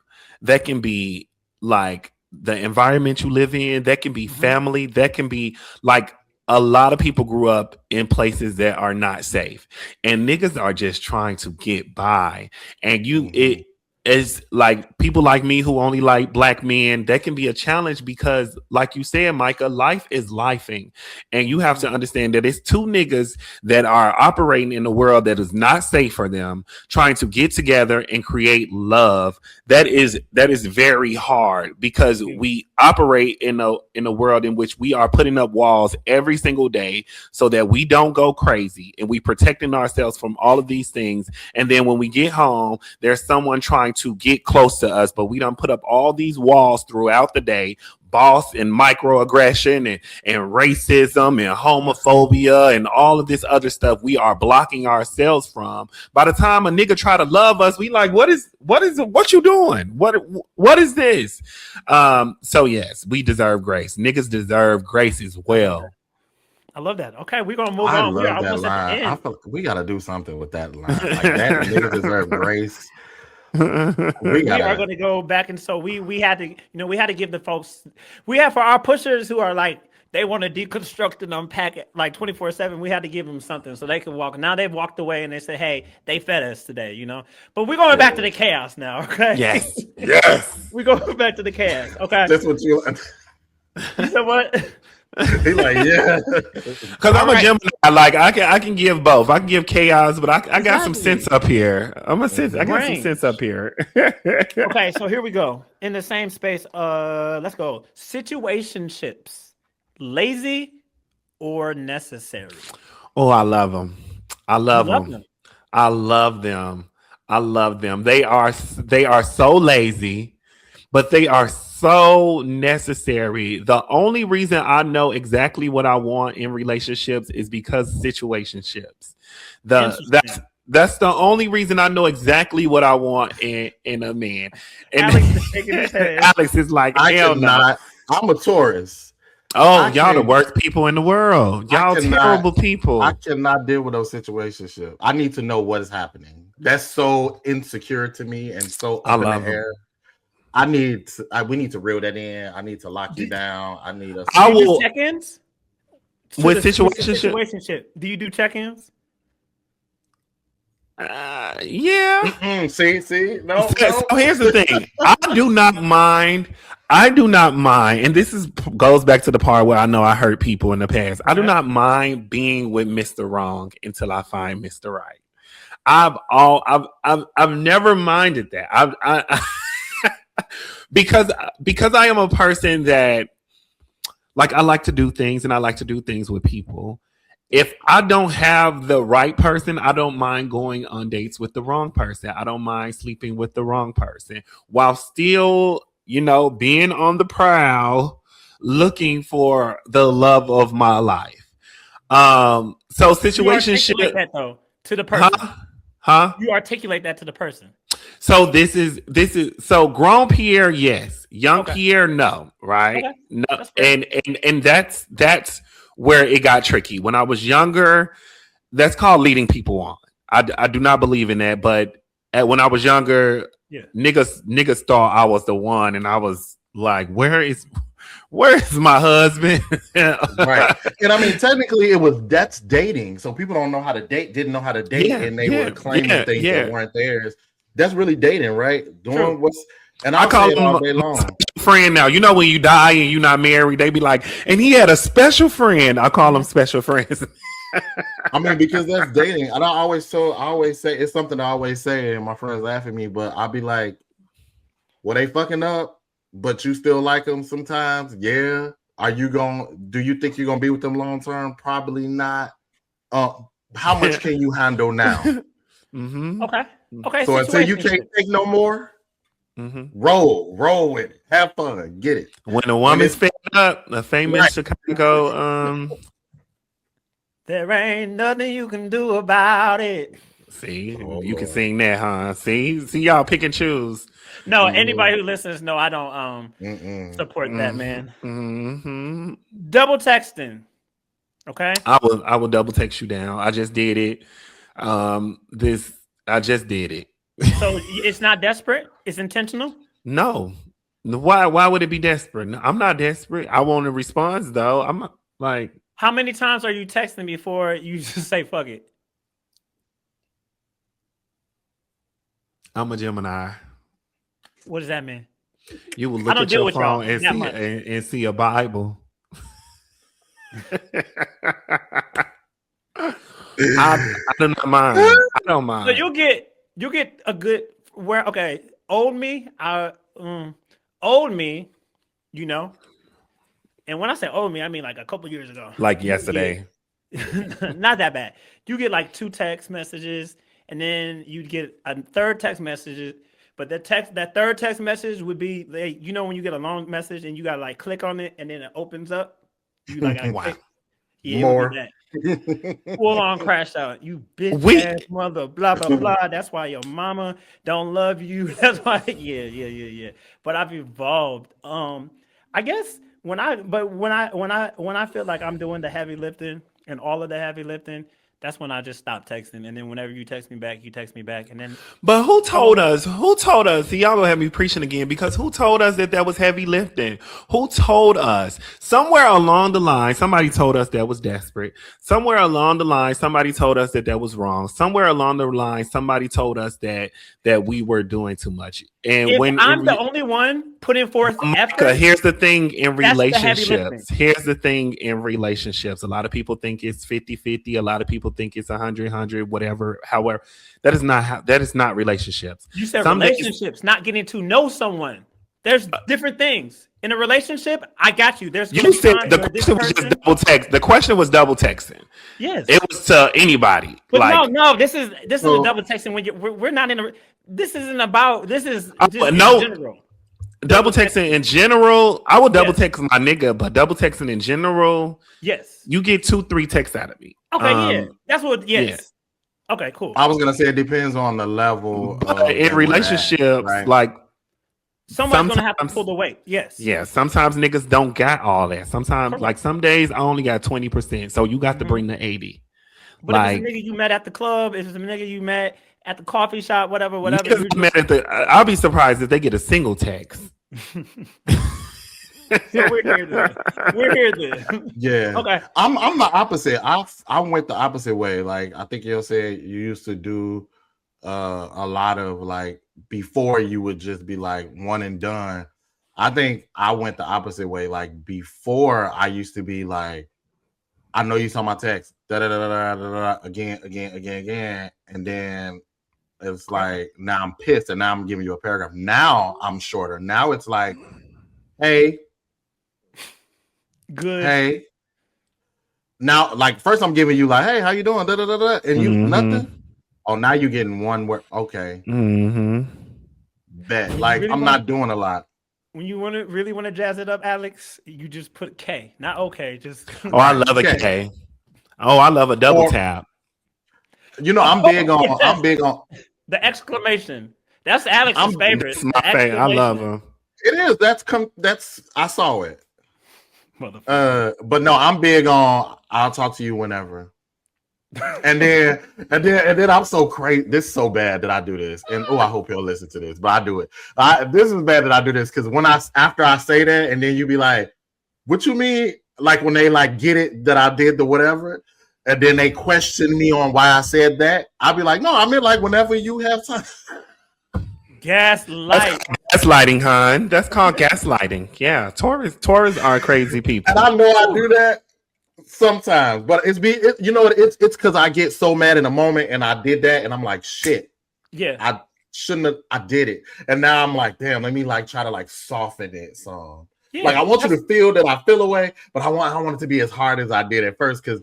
That can be like the environment you live in, that can be family, that can be like a lot of people grew up in places that are not safe and niggas are just trying to get by. And it is like people like me who only like black men, that can be a challenge because like you said, Micah, life is lifing. And you have to understand that it's two niggas that are operating in a world that is not safe for them, trying to get together and create love. That is very hard because we operate in a world in which we are putting up walls every single day so that we don't go crazy and we protecting ourselves from all of these things. And then when we get home, there's someone trying to get close to us, but we done put up all these walls throughout the day. Boss and microaggression and racism and homophobia and all of this other stuff we are blocking ourselves from. By the time a nigga try to love us, we like, what you doing? What is this? So yes, we deserve grace. Niggas deserve grace as well. I love that. Okay, we're gonna move on. We're almost at the end. I feel we gotta do something with that line. Like that niggas deserve grace. We are going to go back, and so we had to, we had to give the folks, for our pushers who are like, they want to deconstruct and unpack it like 24/7. We had to give them something so they can walk. Now they've walked away and they say, hey, they fed us today, But we're going back to the chaos now, okay? Yes. We're going back to the chaos, okay? That's what you said what? He's like, yeah. Because I'm a Gemini. Like I can give both. I can give chaos, but I got some sense up here. I got some sense up here. Okay, so here we go. In the same space, let's go. Situationships, lazy or necessary? Oh, I love them. I love them. I love them. I love them. They are so lazy, but they are so necessary. The only reason I know exactly what I want in relationships is because situationships. That's the only reason I know exactly what I want in a man. And Alex is like, hell no. I'm a Taurus. Oh, y'all the worst people in the world. Y'all terrible people. I cannot deal with those situationships. I need to know what is happening. That's so insecure to me and so up in the air. We need to reel that in. I need to lock you down. I need us. I will check-ins with situationship. Do you do check-ins? Yeah. See, no. So here's the thing. I do not mind, and this goes back to the part where I know I hurt people in the past. I do not mind being with Mr. Wrong until I find Mr. Right. I've never minded that. Because I am a person that I like to do things and I like to do things with people. If I don't have the right person, I don't mind going on dates with the wrong person. I don't mind sleeping with the wrong person while still, being on the prowl, looking for the love of my life. So situationship that though to the person. Huh? You articulate that to the person. So this is so grown Pierre, yes. Young Pierre, no, right? Okay. No, and that's where it got tricky. When I was younger, that's called leading people on. I do not believe in that, but when I was younger, niggas thought I was the one, and I was like, where is my husband? Right. And I mean, technically that's dating. So people didn't know how to date, and they were claiming things that weren't theirs. That's really dating, right? Doing and I call him all day long. Friend now. When you die and you're not married, they be like, and he had a special friend. I call them special friends. I mean, because that's dating. And I always say it's something I always say, and my friends laugh at me, but I'll be like, well, they fucking up, but you still like them sometimes? Yeah. Do you think you're gonna be with them long term? Probably not. How much can you handle now? Mm-hmm. Okay. So until you can't take no more, roll with it. Have fun. Get it. When a woman's fed up, a famous Chicago. There ain't nothing you can do about it. See, you can sing that, huh? See, y'all pick and choose. No, anybody who listens, no, I don't support that, man. Mm-hmm. Double texting. Okay. I will double text you down. I just did it. I just did it. So it's not desperate? It's intentional? No. Why would it be desperate? I'm not desperate. I want a response though. I'm like, how many times are you texting before you just say fuck it? I'm a Gemini. What does that mean? You will look at your phone and see a Bible. I do not mind. I don't mind. So you'll get a good old me, old me, and when I say old me, I mean like a couple years ago. Like yesterday. Not that bad. You get like 2 text messages, and then you get a third text message But that third text message would be, you know, when you get a long message and you gotta like click on it and then it opens up. You like gotta click. Yeah, more. Full on crash out. You bitch ass mother, blah blah blah. That's why your mama don't love you. That's why. Yeah. But I've evolved. I guess when I feel like I'm doing the heavy lifting and all of the heavy lifting, that's when I just stop texting. And then whenever you text me back, you text me back. And then, but who told us? See, y'all gonna have me preaching again, because who told us that was heavy lifting? Who told us? Somewhere along the line, somebody told us that was desperate. Somewhere along the line, somebody told us that was wrong. Somewhere along the line, somebody told us that we were doing too much. And if I'm the only one putting forth effort, here's the thing in relationships. Here's the thing in relationships. A lot of people think it's 50-50. A lot of people think it's 100-100, whatever. However, that is not relationships. You said relationships, not getting to know someone. There's different things. In a relationship, I got you. There's you said the question was just double text. The question was double texting. Yes, it was to anybody. But like, no. This is a double texting when we're not in a. This isn't about. This is just in general. Double texting in general. I would double text my nigga, but double texting in general. Yes, you get 2-3 texts out of me. Okay, that's what. Yes. Yeah. Okay, cool. I was gonna say it depends on the level. In relationships, right? Like. Someone's gonna have to pull the weight. Yes. Yeah. Sometimes niggas don't got all that. Sometimes, like some days, I only got 20%. So you got to bring the 80. But if it's a nigga you met at the club, if it's a nigga you met at the coffee shop, whatever. I'll be surprised if they get a single text. So we're here then. Yeah. Okay. I'm the opposite. I went the opposite way. Like I think you said you used to do a lot of like before you would just be like one and done. I think I went the opposite way. Like before I used to be like, I know you saw my text, again, and then it's like now I'm pissed and now I'm giving you a paragraph. Now I'm shorter. Now it's like, hey, good, hey. Now, like first I'm giving you like, hey, how you doing? And you nothing. Oh, now you're getting one word. Okay. Bet. Like really I'm not doing a lot. When you really want to jazz it up, Alex, you just put K, not okay. Just I love a K. Oh, I love a double tap. You know, I'm big on the exclamation. That's Alex's favorite. That's my favorite. I love him. It is. That's I saw it. But no, I'm big on I'll talk to you whenever. and then I'm so crazy. This is so bad that I do this, and I hope he'll listen to this, but I do it. This is bad that I do this because after I say that, and then you be like, "What you mean?" Like when they like get it that I did the whatever, and then they question me on why I said that. I'll be like, "No, I mean like whenever you have time." Gaslighting, hon. That's called gaslighting. Yeah, Taurus are crazy people, and I know I do that. Sometimes, but it's because I get so mad in a moment and I did that and I'm like, shit. Yeah. I shouldn't have, I did it. And now I'm like, damn, let me like try to like soften it some. Yeah, like I want you to feel that I feel away, but I want it to be as hard as I did at first because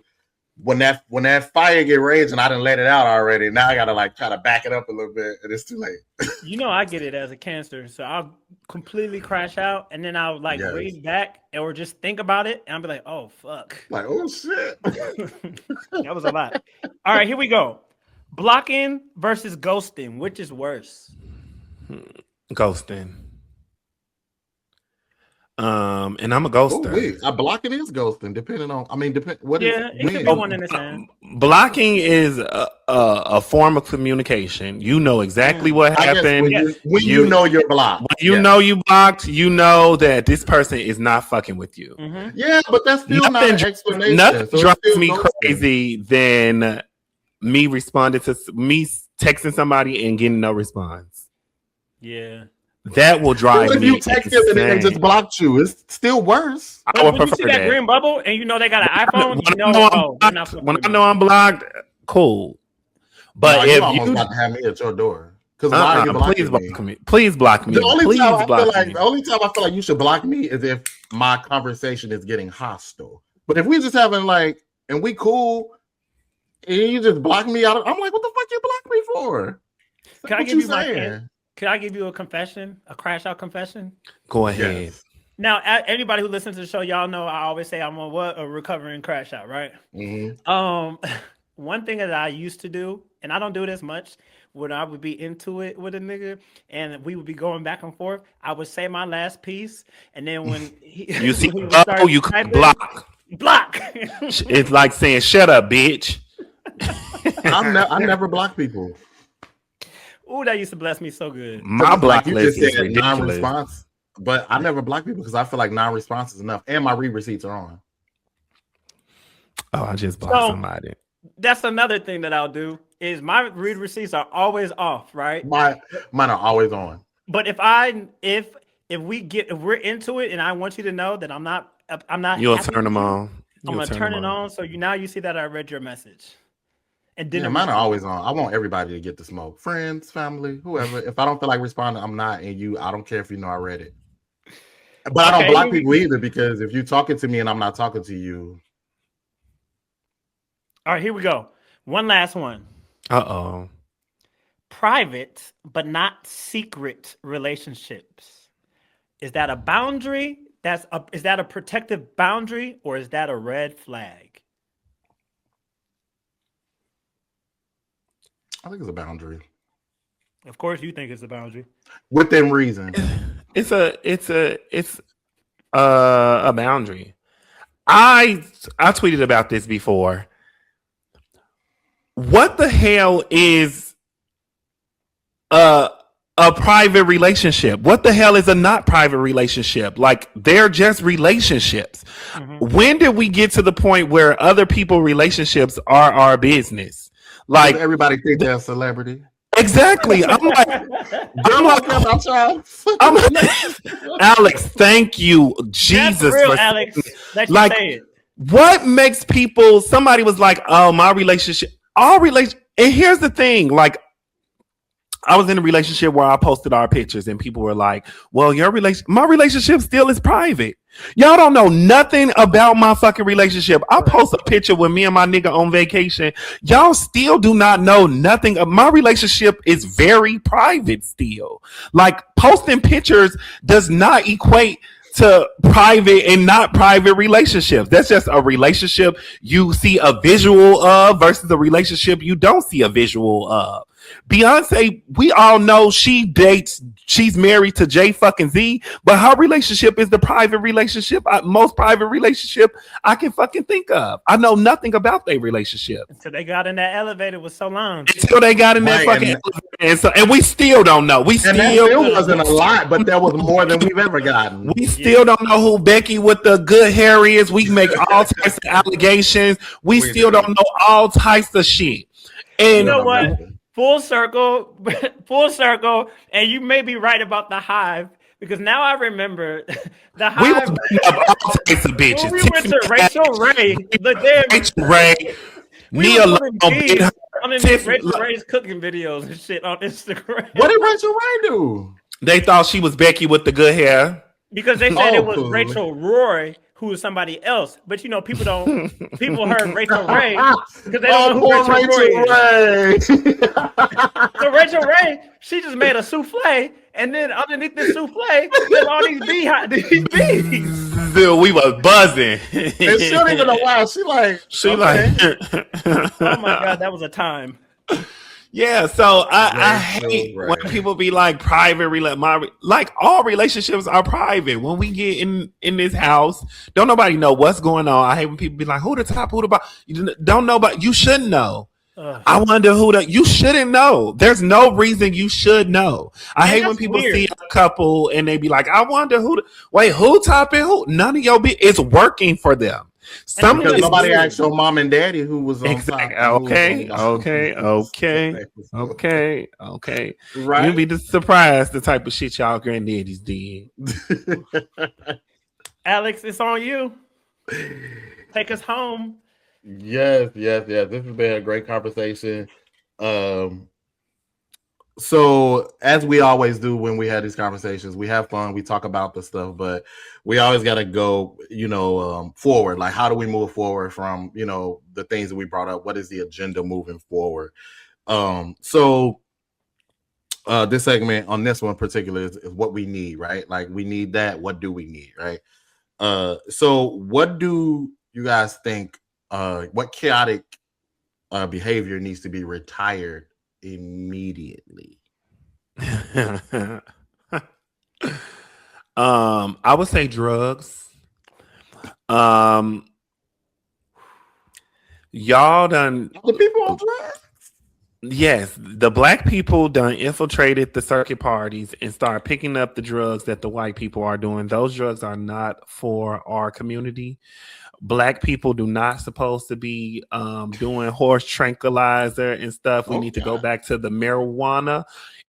when that fire get raged and I didn't let it out already, now I gotta like try to back it up a little bit and it's too late. You know I get it as a Cancer, so I'll completely crash out and then I'll like read back or just think about it and I'll be like, oh fuck. Like, oh shit. That was a lot. All right, here we go. Blocking versus ghosting, which is worse? Ghosting. And I'm a ghoster. Blocking is ghosting, depending on. I mean, it could be one in the same. Blocking is a form of communication. You know exactly what happened. When you know you're blocked. When you know you blocked, you know that this person is not fucking with you. Mm-hmm. Yeah, but that's still not an explanation. Nothing drives me crazy than me responding to me texting somebody and getting no response. Yeah. That will drive me. If you text them and they just blocked you, it's still worse. I would prefer you see that green bubble and you know they got an iPhone. When I know I'm blocked, cool. But if you got to have me at your door, because why are you blocking me? Please block me. The only time I feel like you should block me is if my conversation is getting hostile. But if we just having like and we cool, and you just block me out, I'm like, what the fuck you block me for? Can I give you my Can I give you a confession? A crash out confession? Go ahead. Yes. Now, anybody who listens to the show, y'all know I always say I'm a recovering crash out, right? Mm-hmm. One thing that I used to do, and I don't do it as much, when I would be into it with a nigga and we would be going back and forth, I would say my last piece, and then when you see, you can block. It's like saying, "Shut up, bitch." I never block people. Oh, that used to bless me so good. My block like list is ridiculous. Non-response, but I never block people because I feel like non-response is enough, and my read receipts are on. Oh, I just blocked somebody. That's another thing that I'll do is my read receipts are always off, right? Mine are always on. But if we're into it, and I want you to know that I'm not. You'll turn them on. I'm gonna turn it on, so you see that I read your message. And then mine are always on. I want everybody to get the smoke. Friends, family, whoever. If I don't feel like responding, I'm not. And I don't care if you know I read it. But I don't block people either, because if you're talking to me and I'm not talking to you. All right, here we go. One last one. Uh-oh. Private but not secret relationships. Is that a boundary? Is that a protective boundary, or is that a red flag? I think it's a boundary. Of course, you think it's a boundary. Within reason. It's a boundary. I tweeted about this before. What the hell is a private relationship? What the hell is a not private relationship? Like, they're just relationships. Mm-hmm. When did we get to the point where other people's relationships are our business? Like, everybody think they're a celebrity. Exactly. I'm like, Alex, thank you, Jesus. That's real, Alex. Like, say it. What makes people? Somebody was like, "Oh, my relationship, and here's the thing, like, I was in a relationship where I posted our pictures and people were like, well, my relationship still is private. Y'all don't know nothing about my fucking relationship. I post a picture with me and my nigga on vacation. Y'all still do not know nothing. My relationship is very private still. Like, posting pictures does not equate to private and not private relationships. That's just a relationship you see a visual of versus a relationship you don't see a visual of. Beyonce, we all know she's married to J fucking Z, but her relationship is the private relationship, most private relationship I can fucking think of. I know nothing about their relationship. Until they got in that elevator with Solange. Until they got in that fucking elevator. And we still don't know. That still wasn't a lot, but that was more than we've ever gotten. We still don't know who Becky with the good hair is. We make all types of allegations. We still don't know all types of shit. And you know what? Full circle, and you may be right about the Hive, because now I remember the Hive. We was up all types of bitches. When we went to Rachel Ray, Rachel Ray, Nia Long, Rachel Ray's cooking videos and shit on Instagram. What did Rachel Ray do? They thought she was Becky with the good hair. Because they said it was Rachel Roy who was somebody else, but people heard Rachel Ray because they don't know who Rachel Ray is. So Rachel Ray, she just made a souffle, and then underneath the souffle, there's all these bees. Dude, we was buzzing. And she don't even know why. She like, oh my God, that was a time. Yeah, so I hate when people be like private. Like, all relationships are private. When we get in this house, don't nobody know what's going on. I hate when people be like, who the top, who the bottom. You don't know, but you shouldn't know. I wonder you shouldn't know. There's no reason you should know. I hate when people see a couple and they be like, I wonder who top and who. None of your it's working for them. Nobody asked your mom and daddy who was on exactly. top. Okay. Right. You'd be surprised the type of shit y'all granddaddies did. Alex, it's on you. Take us home. Yes. This has been a great conversation. So, as we always do when we have these conversations, we have fun, we talk about the stuff, but we always got to go, forward. Like, how do we move forward from, the things that we brought up? What is the agenda moving forward? So this segment on this one in particular is what we need, right? Like we need that. What do we need, right? So what do you guys think? What chaotic behavior needs to be retired immediately? I would say drugs. Y'all done the people on drugs. Yes, the black people done infiltrated the circuit parties and start picking up the drugs that the white people are doing. Those drugs are not for our community. Black people do not supposed to be doing horse tranquilizer and stuff. We need to go back to the marijuana.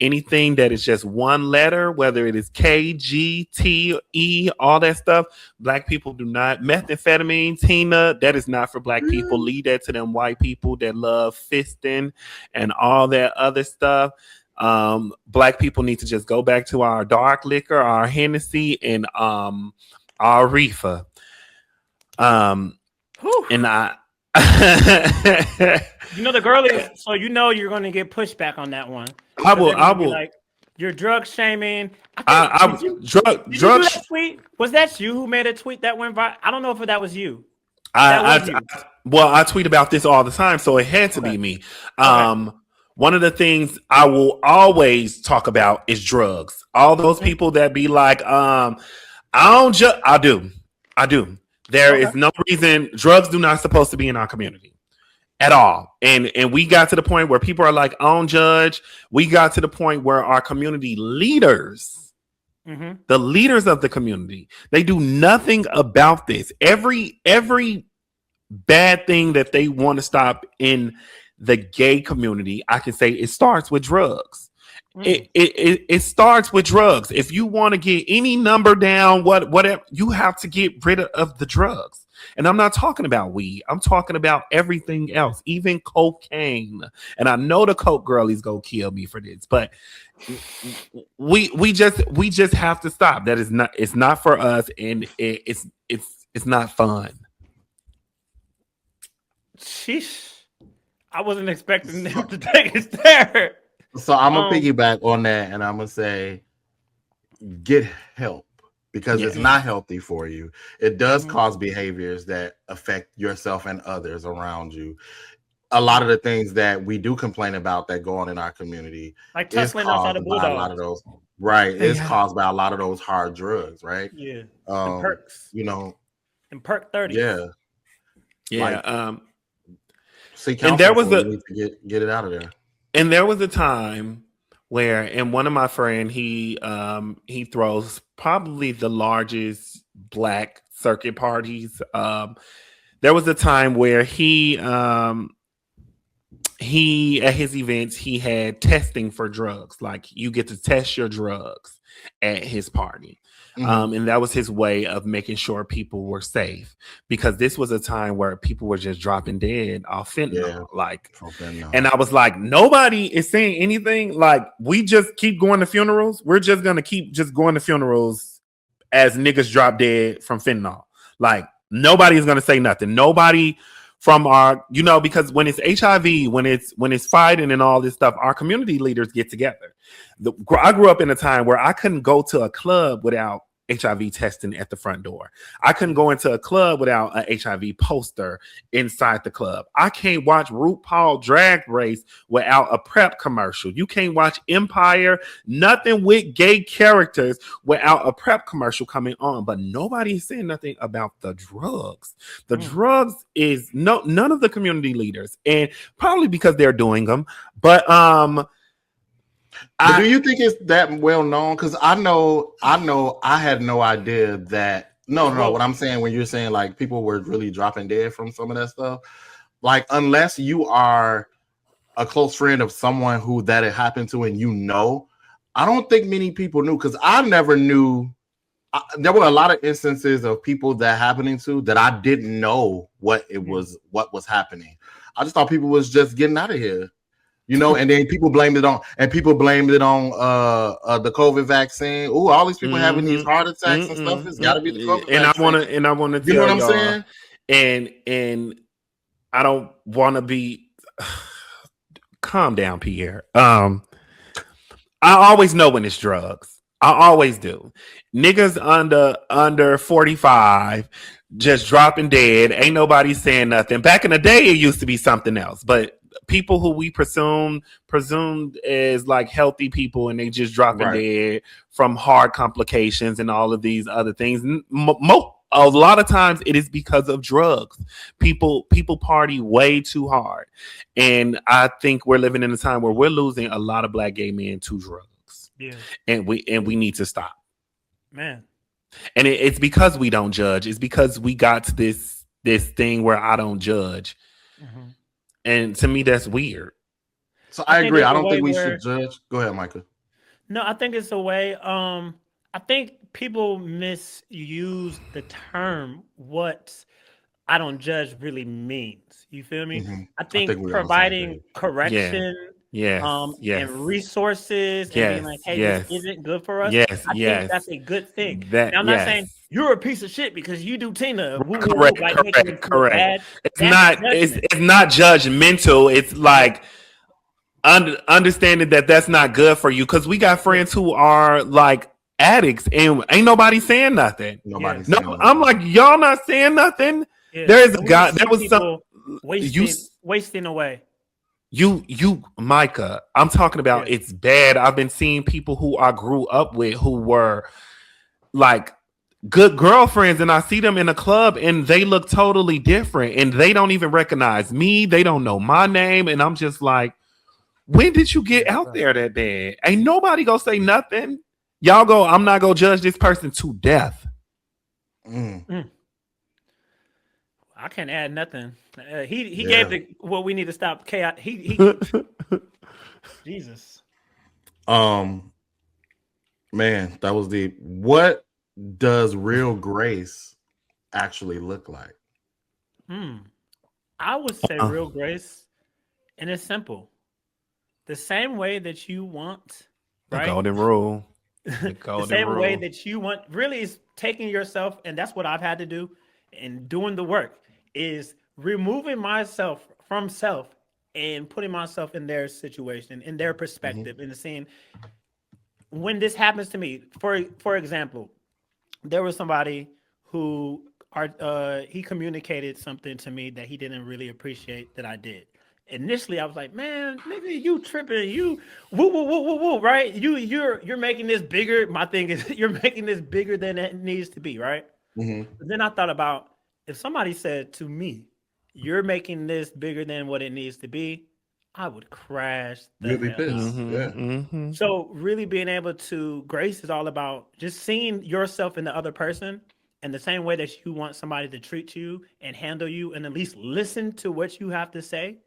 Anything that is just one letter, whether it is K, G, T, E, all that stuff, black people do not. Methamphetamine, Tina, that is not for black people. Leave that to them white people that love fisting and all that other stuff. Black people need to just go back to our dark liquor, our Hennessy, and our reefer. And I the girlies, so you're going to get pushback on that one. I will like you're drug shaming. Did you do that tweet? Was that you who made a tweet that went viral? I don't know if that was you. I tweet about this all the time, so it had to be me. One of the things I will always talk about is drugs. All those people that be like, I do. There is no reason drugs do not supposed to be in our community at all. And we got to the point where people are like, I don't judge. We got to the point where our community leaders, the leaders of the community, they do nothing about this. Every bad thing that they want to stop in the gay community, I can say it starts with drugs. It starts with drugs. If you want to get any number down, whatever, you have to get rid of the drugs. And I'm not talking about weed. I'm talking about everything else, even cocaine. And I know the coke girlies go kill me for this, but we just have to stop. That is not. It's not for us, and it's not fun. Sheesh. I wasn't expecting them to take it there. So I'm gonna piggyback on that, and I'm gonna say, get help because it's not healthy for you. It does cause behaviors that affect yourself and others around you. A lot of the things that we do complain about that go on in our community, like tussling outside the bulldog. A lot of those, right? It's caused by a lot of those hard drugs, right? Yeah, and perks, and perk 30. Yeah. And there was to get it out of there. And there was a time where, and one of my friends, he throws probably the largest black circuit parties. There was a time where he at his events, he had testing for drugs. Like you get to test your drugs at his party. And that was his way of making sure people were safe, because this was a time where people were just dropping dead off fentanyl. And I was like, nobody is saying anything. Like, we just keep going to funerals. We're just going to keep just going to funerals as niggas drop dead from fentanyl. Like, nobody is going to say nothing. Nobody from our, because when it's HIV, when it's fighting and all this stuff, our community leaders get together. I grew up in a time where I couldn't go to a club without HIV testing at the front door. I couldn't go into a club without an HIV poster inside the club. I can't watch RuPaul Drag Race without a PrEP commercial. You can't watch Empire, nothing with gay characters without a PrEP commercial coming on. But nobody is saying nothing about the drugs. The drugs is none of the community leaders, and probably because they're doing them. But do you think it's that well known? Because I know I had no idea that. No, what I'm saying, when you're saying like people were really dropping dead from some of that stuff, like unless you are a close friend of someone who that had happened to, and I don't think many people knew, because I never knew. There were a lot of instances of people that happening to that I didn't know what was happening. I just thought people was just getting out of here. And then people blamed it on the COVID vaccine. Oh, all these people having these heart attacks and stuff. It's got to be the COVID vaccine. And I want to tell you know what I'm saying? And I don't want to be. Calm down, Pierre. I always know when it's drugs. I always do. Niggas under 45 just dropping dead. Ain't nobody saying nothing. Back in the day, it used to be something else. But people who we presumed as like healthy people, and they just dropping dead from heart complications and all of these other things. A lot of times it is because of drugs. People party way too hard. And I think we're living in a time where we're losing a lot of Black gay men to drugs. Yeah. And we need to stop. Man. And it's because we don't judge. It's because we got to this thing where I don't judge. Mm-hmm. And to me, that's weird. So I agree. I don't think we should judge. Go ahead, Micah. No, I think it's a way. I think people misuse the term what I don't judge really means. You feel me? Mm-hmm. I think providing correction, and resources, and being like, "Hey, this isn't good for us." I think that's a good thing. Now, I'm not saying you're a piece of shit because you do Tina. Correct. It's not judgmental. It's like understanding that that's not good for you, because we got friends who are like addicts and ain't nobody saying nothing. I'm like, y'all not saying nothing. Yeah. There is a guy. There was some wasting away. You, Micah. I'm talking about. It's bad. I've been seeing people who I grew up with who were like good girlfriends, and I see them in a club and they look totally different, and they don't even recognize me. They don't know my name, and I'm just like, when did you get out there that bad? Ain't nobody gonna say nothing. Y'all go, I'm not gonna judge this person to death. I can't add nothing. He gave what we need to stop chaos. He Jesus. Man, that was deep. What does real grace actually look like? I would say real grace, and it's simple. The same way that you want, right? The golden rule. The same way that you want, really, is taking yourself, and that's what I've had to do, and doing the work is removing myself from self and putting myself in their situation, in their perspective, and seeing when this happens to me. For example, there was somebody who he communicated something to me that he didn't really appreciate that I did. Initially, I was like, "Man, nigga, you tripping? You woo, right? You're making this bigger." My thing is, you're making this bigger than it needs to be, right? Mm-hmm. But then I thought about, if somebody said to me, "You're making this bigger than what it needs to be," I would crash. You'd be pissed. Mm-hmm. So really being able to, grace is all about just seeing yourself in the other person, and the same way that you want somebody to treat you and handle you, and at least listen to what you have to say.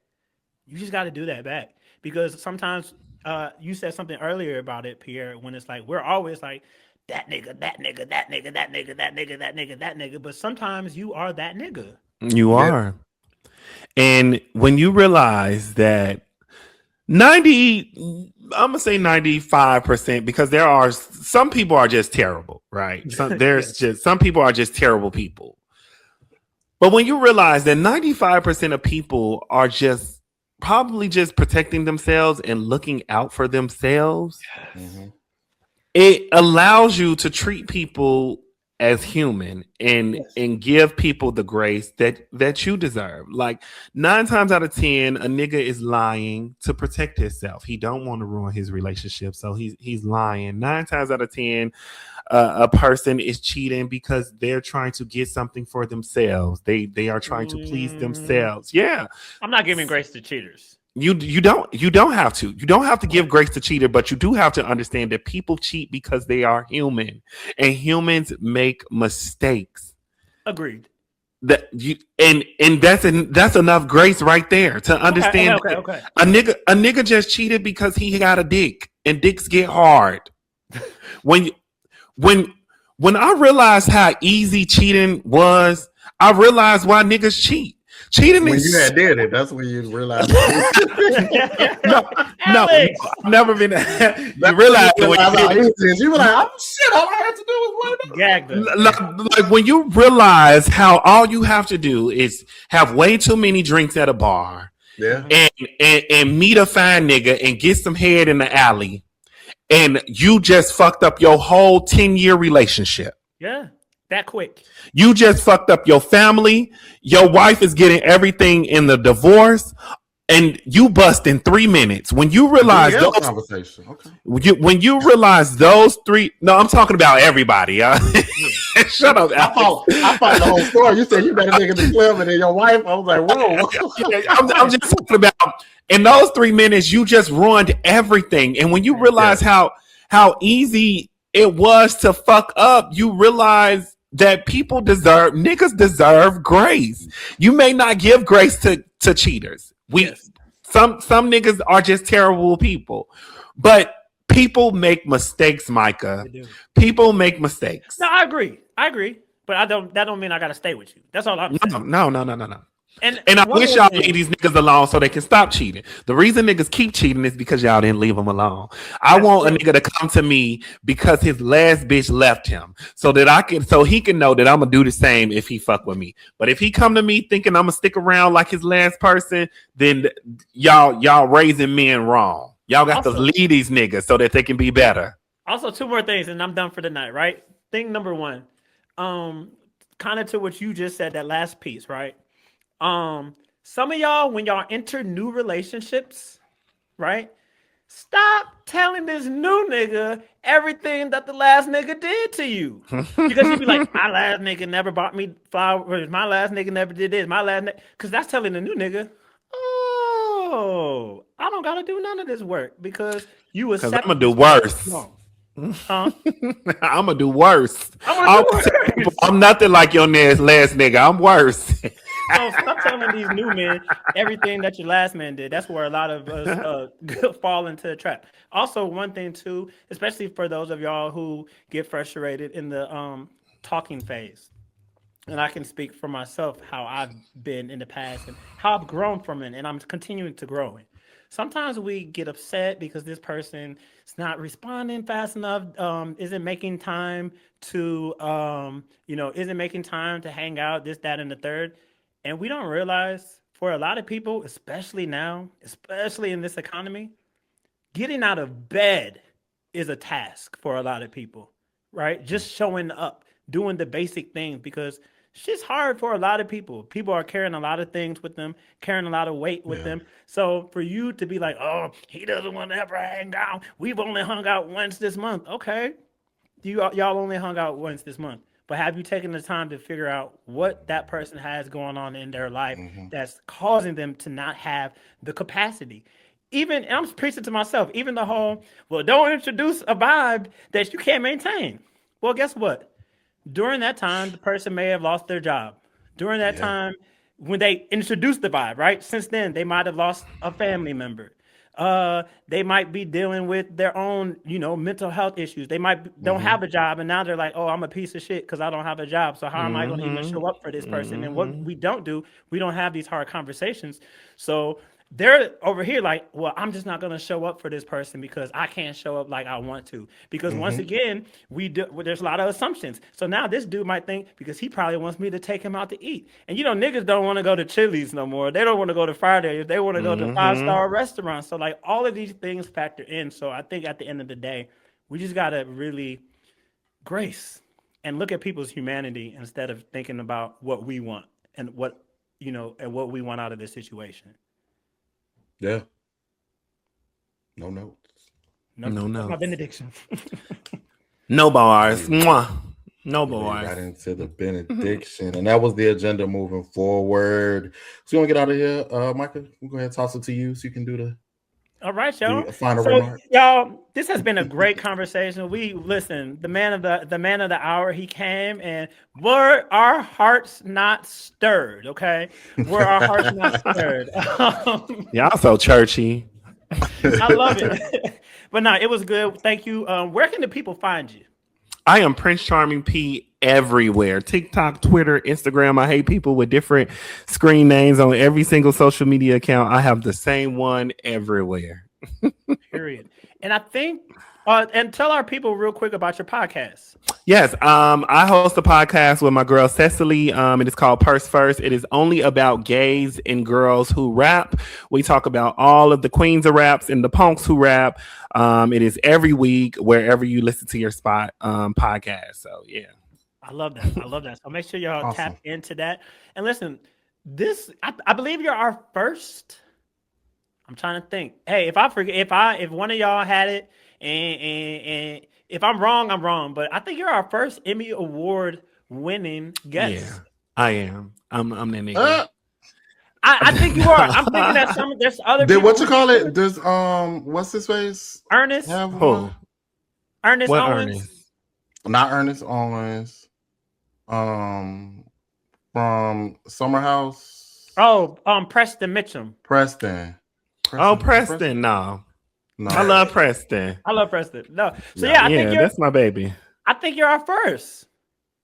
You just got to do that back, because sometimes you said something earlier about it, Pierre, when it's like, we're always like, that nigga, that nigga, that nigga, that nigga, that nigga, that nigga, that nigga. But sometimes you are that nigga. You are. And when you realize that I'm going to say 95%, because there are some people are just terrible, right? Some people are just terrible people. But when you realize that 95% of people are probably just protecting themselves and looking out for themselves, it allows you to treat people as human and give people the grace that you deserve. Like 9 times out of 10, a nigga is lying to protect himself. He don't want to ruin his relationship, so he's lying. 9 times out of 10, a person is cheating because they're trying to get something for themselves. They are trying to please themselves. Yeah. I'm not giving grace to cheaters. You don't have to. You don't have to give grace to cheater, but you do have to understand that people cheat because they are human, and humans make mistakes. Agreed. And that's enough grace right there to understand. Okay. A nigga just cheated because he got a dick, and dicks get hard. When I realized how easy cheating was, I realized why niggas cheat. Cheating when is you had did it. That's when you realized. no, I've never been. You realize you were like, "Oh shit! All I had to do was one." Like when you realize how all you have to do is have way too many drinks at a bar, and meet a fine nigga and get some head in the alley, and you just fucked up your whole 10-year relationship. Yeah, that quick. You just fucked up your family. Your wife is getting everything in the divorce, and you bust in 3 minutes. When you realize those conversation, okay. When you realize those three, no, I'm talking about everybody. Shut up. I thought the whole story. You said you better nigga the club, and then your wife. I was like, whoa. I'm just talking about in those 3 minutes, you just ruined everything. And when you realize how easy it was to fuck up, you realize that niggas deserve grace. You may not give grace to cheaters. Some niggas are just terrible people, but people make mistakes, Micah. People make mistakes. No, I agree, but that don't mean I gotta stay with you. That's all I'm saying. No. And I wish y'all leave these niggas alone so they can stop cheating. The reason niggas keep cheating is because y'all didn't leave them alone. I want a nigga to come to me because his last bitch left him, so he can know that I'm gonna do the same if he fuck with me. But if he come to me thinking I'm gonna stick around like his last person, then y'all raising men wrong. Y'all got to lead these niggas so that they can be better. Also, 2 more things, and I'm done for the night. Right? Thing number 1, kind of to what you just said, that last piece, right? Some of y'all, when y'all enter new relationships, right? Stop telling this new nigga everything that the last nigga did to you. Because you be like, my last nigga never bought me flowers. My last nigga never did this. Because that's telling the new nigga, oh, I don't got to do none of this work because you accept. I'm going to do worse. I'm going to do worse. I'm nothing like your last nigga. I'm worse. So stop telling these new men everything that your last man did. That's where a lot of us fall into the trap. Also, one thing too, especially for those of y'all who get frustrated in the talking phase, and I can speak for myself how I've been in the past and how I've grown from it, and I'm continuing to grow it. Sometimes we get upset because this person is not responding fast enough, isn't making time to, isn't making time to hang out, this, that, and the third. And we don't realize for a lot of people, especially now, especially in this economy, getting out of bed is a task for a lot of people, right? Just showing up, doing the basic things because shit's hard for a lot of people. People are carrying a lot of things with them, carrying a lot of weight with them. So for you to be like, oh, he doesn't want to ever hang out. We've only hung out once this month. Okay. Y'all only hung out once this month. But have you taken the time to figure out what that person has going on in their life that's causing them to not have the capacity? And I'm preaching to myself, even the whole, well, don't introduce a vibe that you can't maintain. Well, guess what? During that time, the person may have lost their job. During that time, when they introduced the vibe, right? Since then, they might have lost a family member. They might be dealing with their own, mental health issues. They might don't have a job, and now they're like, "Oh, I'm a piece of shit because I don't have a job. So how am I going to even show up for this person?" And what we don't do, we don't have these hard conversations. So they're over here like, well, I'm just not going to show up for this person because I can't show up like I want to. Because once again, there's a lot of assumptions. So now this dude might think because he probably wants me to take him out to eat. And niggas don't want to go to Chili's no more. They don't want to go to Fridays. They want to go to 5-star restaurants. So like all of these things factor in. So I think at the end of the day, we just got to really grace and look at people's humanity instead of thinking about what we want and what we want out of this situation. Yeah. No notes. No notes. My benediction. No bars. Mwah. No bars. Got into the benediction, and that was the agenda moving forward. So you want to get out of here, Micah? We'll go ahead and toss it to you so you can do the. All right, y'all. Final remark. Y'all, this has been a great conversation. The man of the hour, he came, and were our hearts not stirred? Okay, were our hearts not stirred? Y'all so churchy. I love it, but no, it was good. Thank you. Where can the people find you? I am Prince Charming P everywhere. TikTok, Twitter, Instagram. I hate people with different screen names on every single social media account. I have the same one everywhere. Period. And I think And tell our people real quick about your podcast. Yes, I host a podcast with my girl Cecily. It is called Purse First. It is only about gays and girls who rap. We talk about all of the queens of raps and the punks who rap. It is every week wherever you listen to your spot podcast. So yeah, I love that. So make sure y'all tap into that. And listen, I believe you're our first. I'm trying to think. Hey, if I forget, if one of y'all had it, and if I'm wrong, I'm wrong. But I think you're our first Emmy Award winning guest. Yeah, I am. I'm that nigga. I think you are. I'm thinking that there's other people. What you call it? Does what's his face? Ernest. Who? Ernest what Owens. Ernest? Not Ernest Owens. From Summer House. Oh, Preston Mitchum. Preston. Oh, Preston. No. I love Preston. No. So yeah, I think that's my baby. I think you're our first.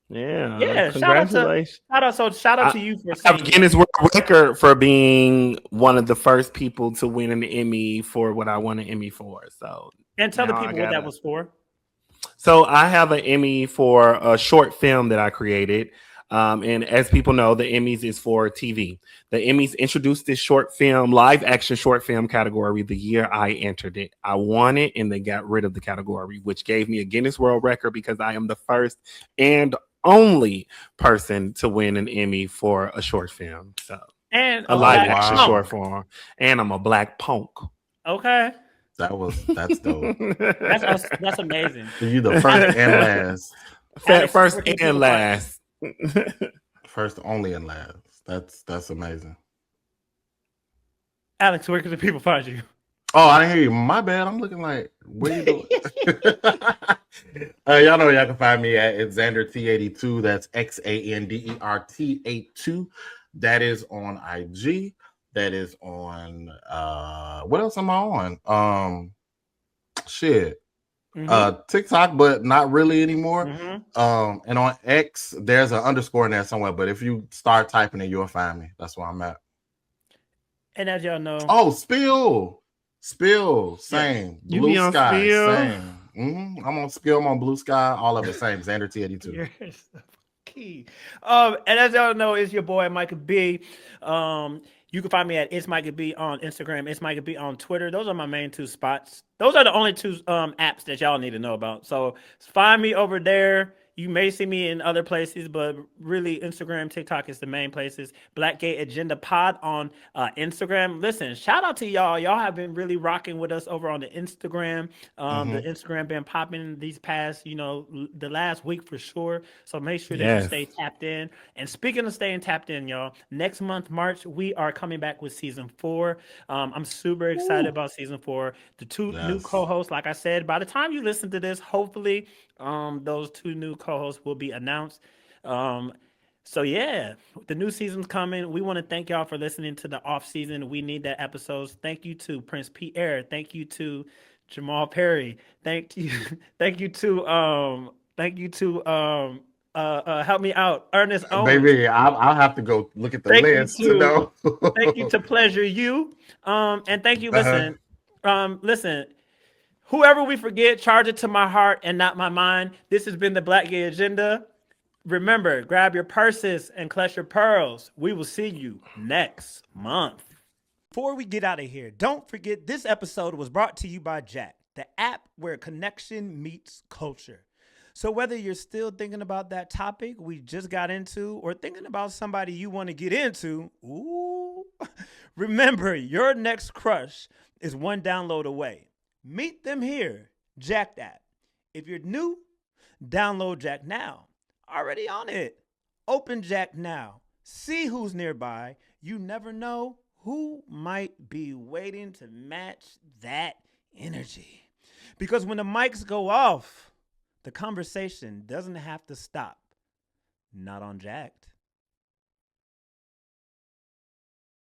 Yeah. Yeah. Congratulations. Shout out to you for saying Guinness World Record for being one of the first people to win an Emmy for what I won an Emmy for. So and tell the people what that was for. So I have an Emmy for a short film that I created. And as people know, the Emmys is for TV. The Emmys introduced this short film, live action short film category the year I entered it. I won it and they got rid of the category, which gave me a Guinness World Record because I am the first and only person to win an Emmy for a short film. So and a live action short film. And I'm a black punk. Okay. That's dope. that's amazing. So you the first and last. First and last. First, only, and last. That's amazing. Alex, where can the people find you? Oh, I didn't hear you. My bad. I'm looking like, what are you doing? Y'all know y'all can find me at XanderT82. That's XANDERT82. That is on IG. That is on what else am I on? Shit. TikTok, but not really anymore. And on X, there's an underscore in there somewhere. But if you start typing it, you'll find me. That's where I'm at. And as y'all know, Spill, same. You Blue be on Sky, Spill? same. I'm on Spill. I'm on Blue Sky. All of it same. XanderT82. You're so key. And as y'all know, it's your boy Micah B. You can find me at It's Micah B on Instagram. It's Micah B on Twitter. Those are my main two spots. Those are the only two apps that y'all need to know about. So find me over there. You may see me in other places, but really Instagram, TikTok is the main places. Black Gay Agenda Pod on Instagram. Listen, shout out to y'all. Y'all have been really rocking with us over on the Instagram. The Instagram been popping these past, the last week for sure. So make sure that you stay tapped in. And speaking of staying tapped in, y'all, next month, March, we are coming back with season 4. I'm super excited about season 4. The two new co-hosts, like I said, by the time you listen to this, hopefully those two new co-hosts will be announced. So yeah, the new season's coming. We want to thank y'all for listening to the off season. We need that episodes. Thank you to Prince Pierre. Thank you to Jamal Perry. Thank you to help me out, Ernest Owens. Baby, I'll have to go look at the list to know. Thank you to Pleasure You. And thank you. Listen. Whoever we forget, charge it to my heart and not my mind. This has been the Black Gay Agenda. Remember, grab your purses and clutch your pearls. We will see you next month. Before we get out of here, don't forget this episode was brought to you by Jack, the app where connection meets culture. So whether you're still thinking about that topic we just got into or thinking about somebody you want to get into, remember, your next crush is one download away. Meet them here, Jack app. If you're new, download Jack now. Already on it. Open Jack now. See who's nearby. You never know who might be waiting to match that energy. Because when the mics go off, the conversation doesn't have to stop. Not on Jacked.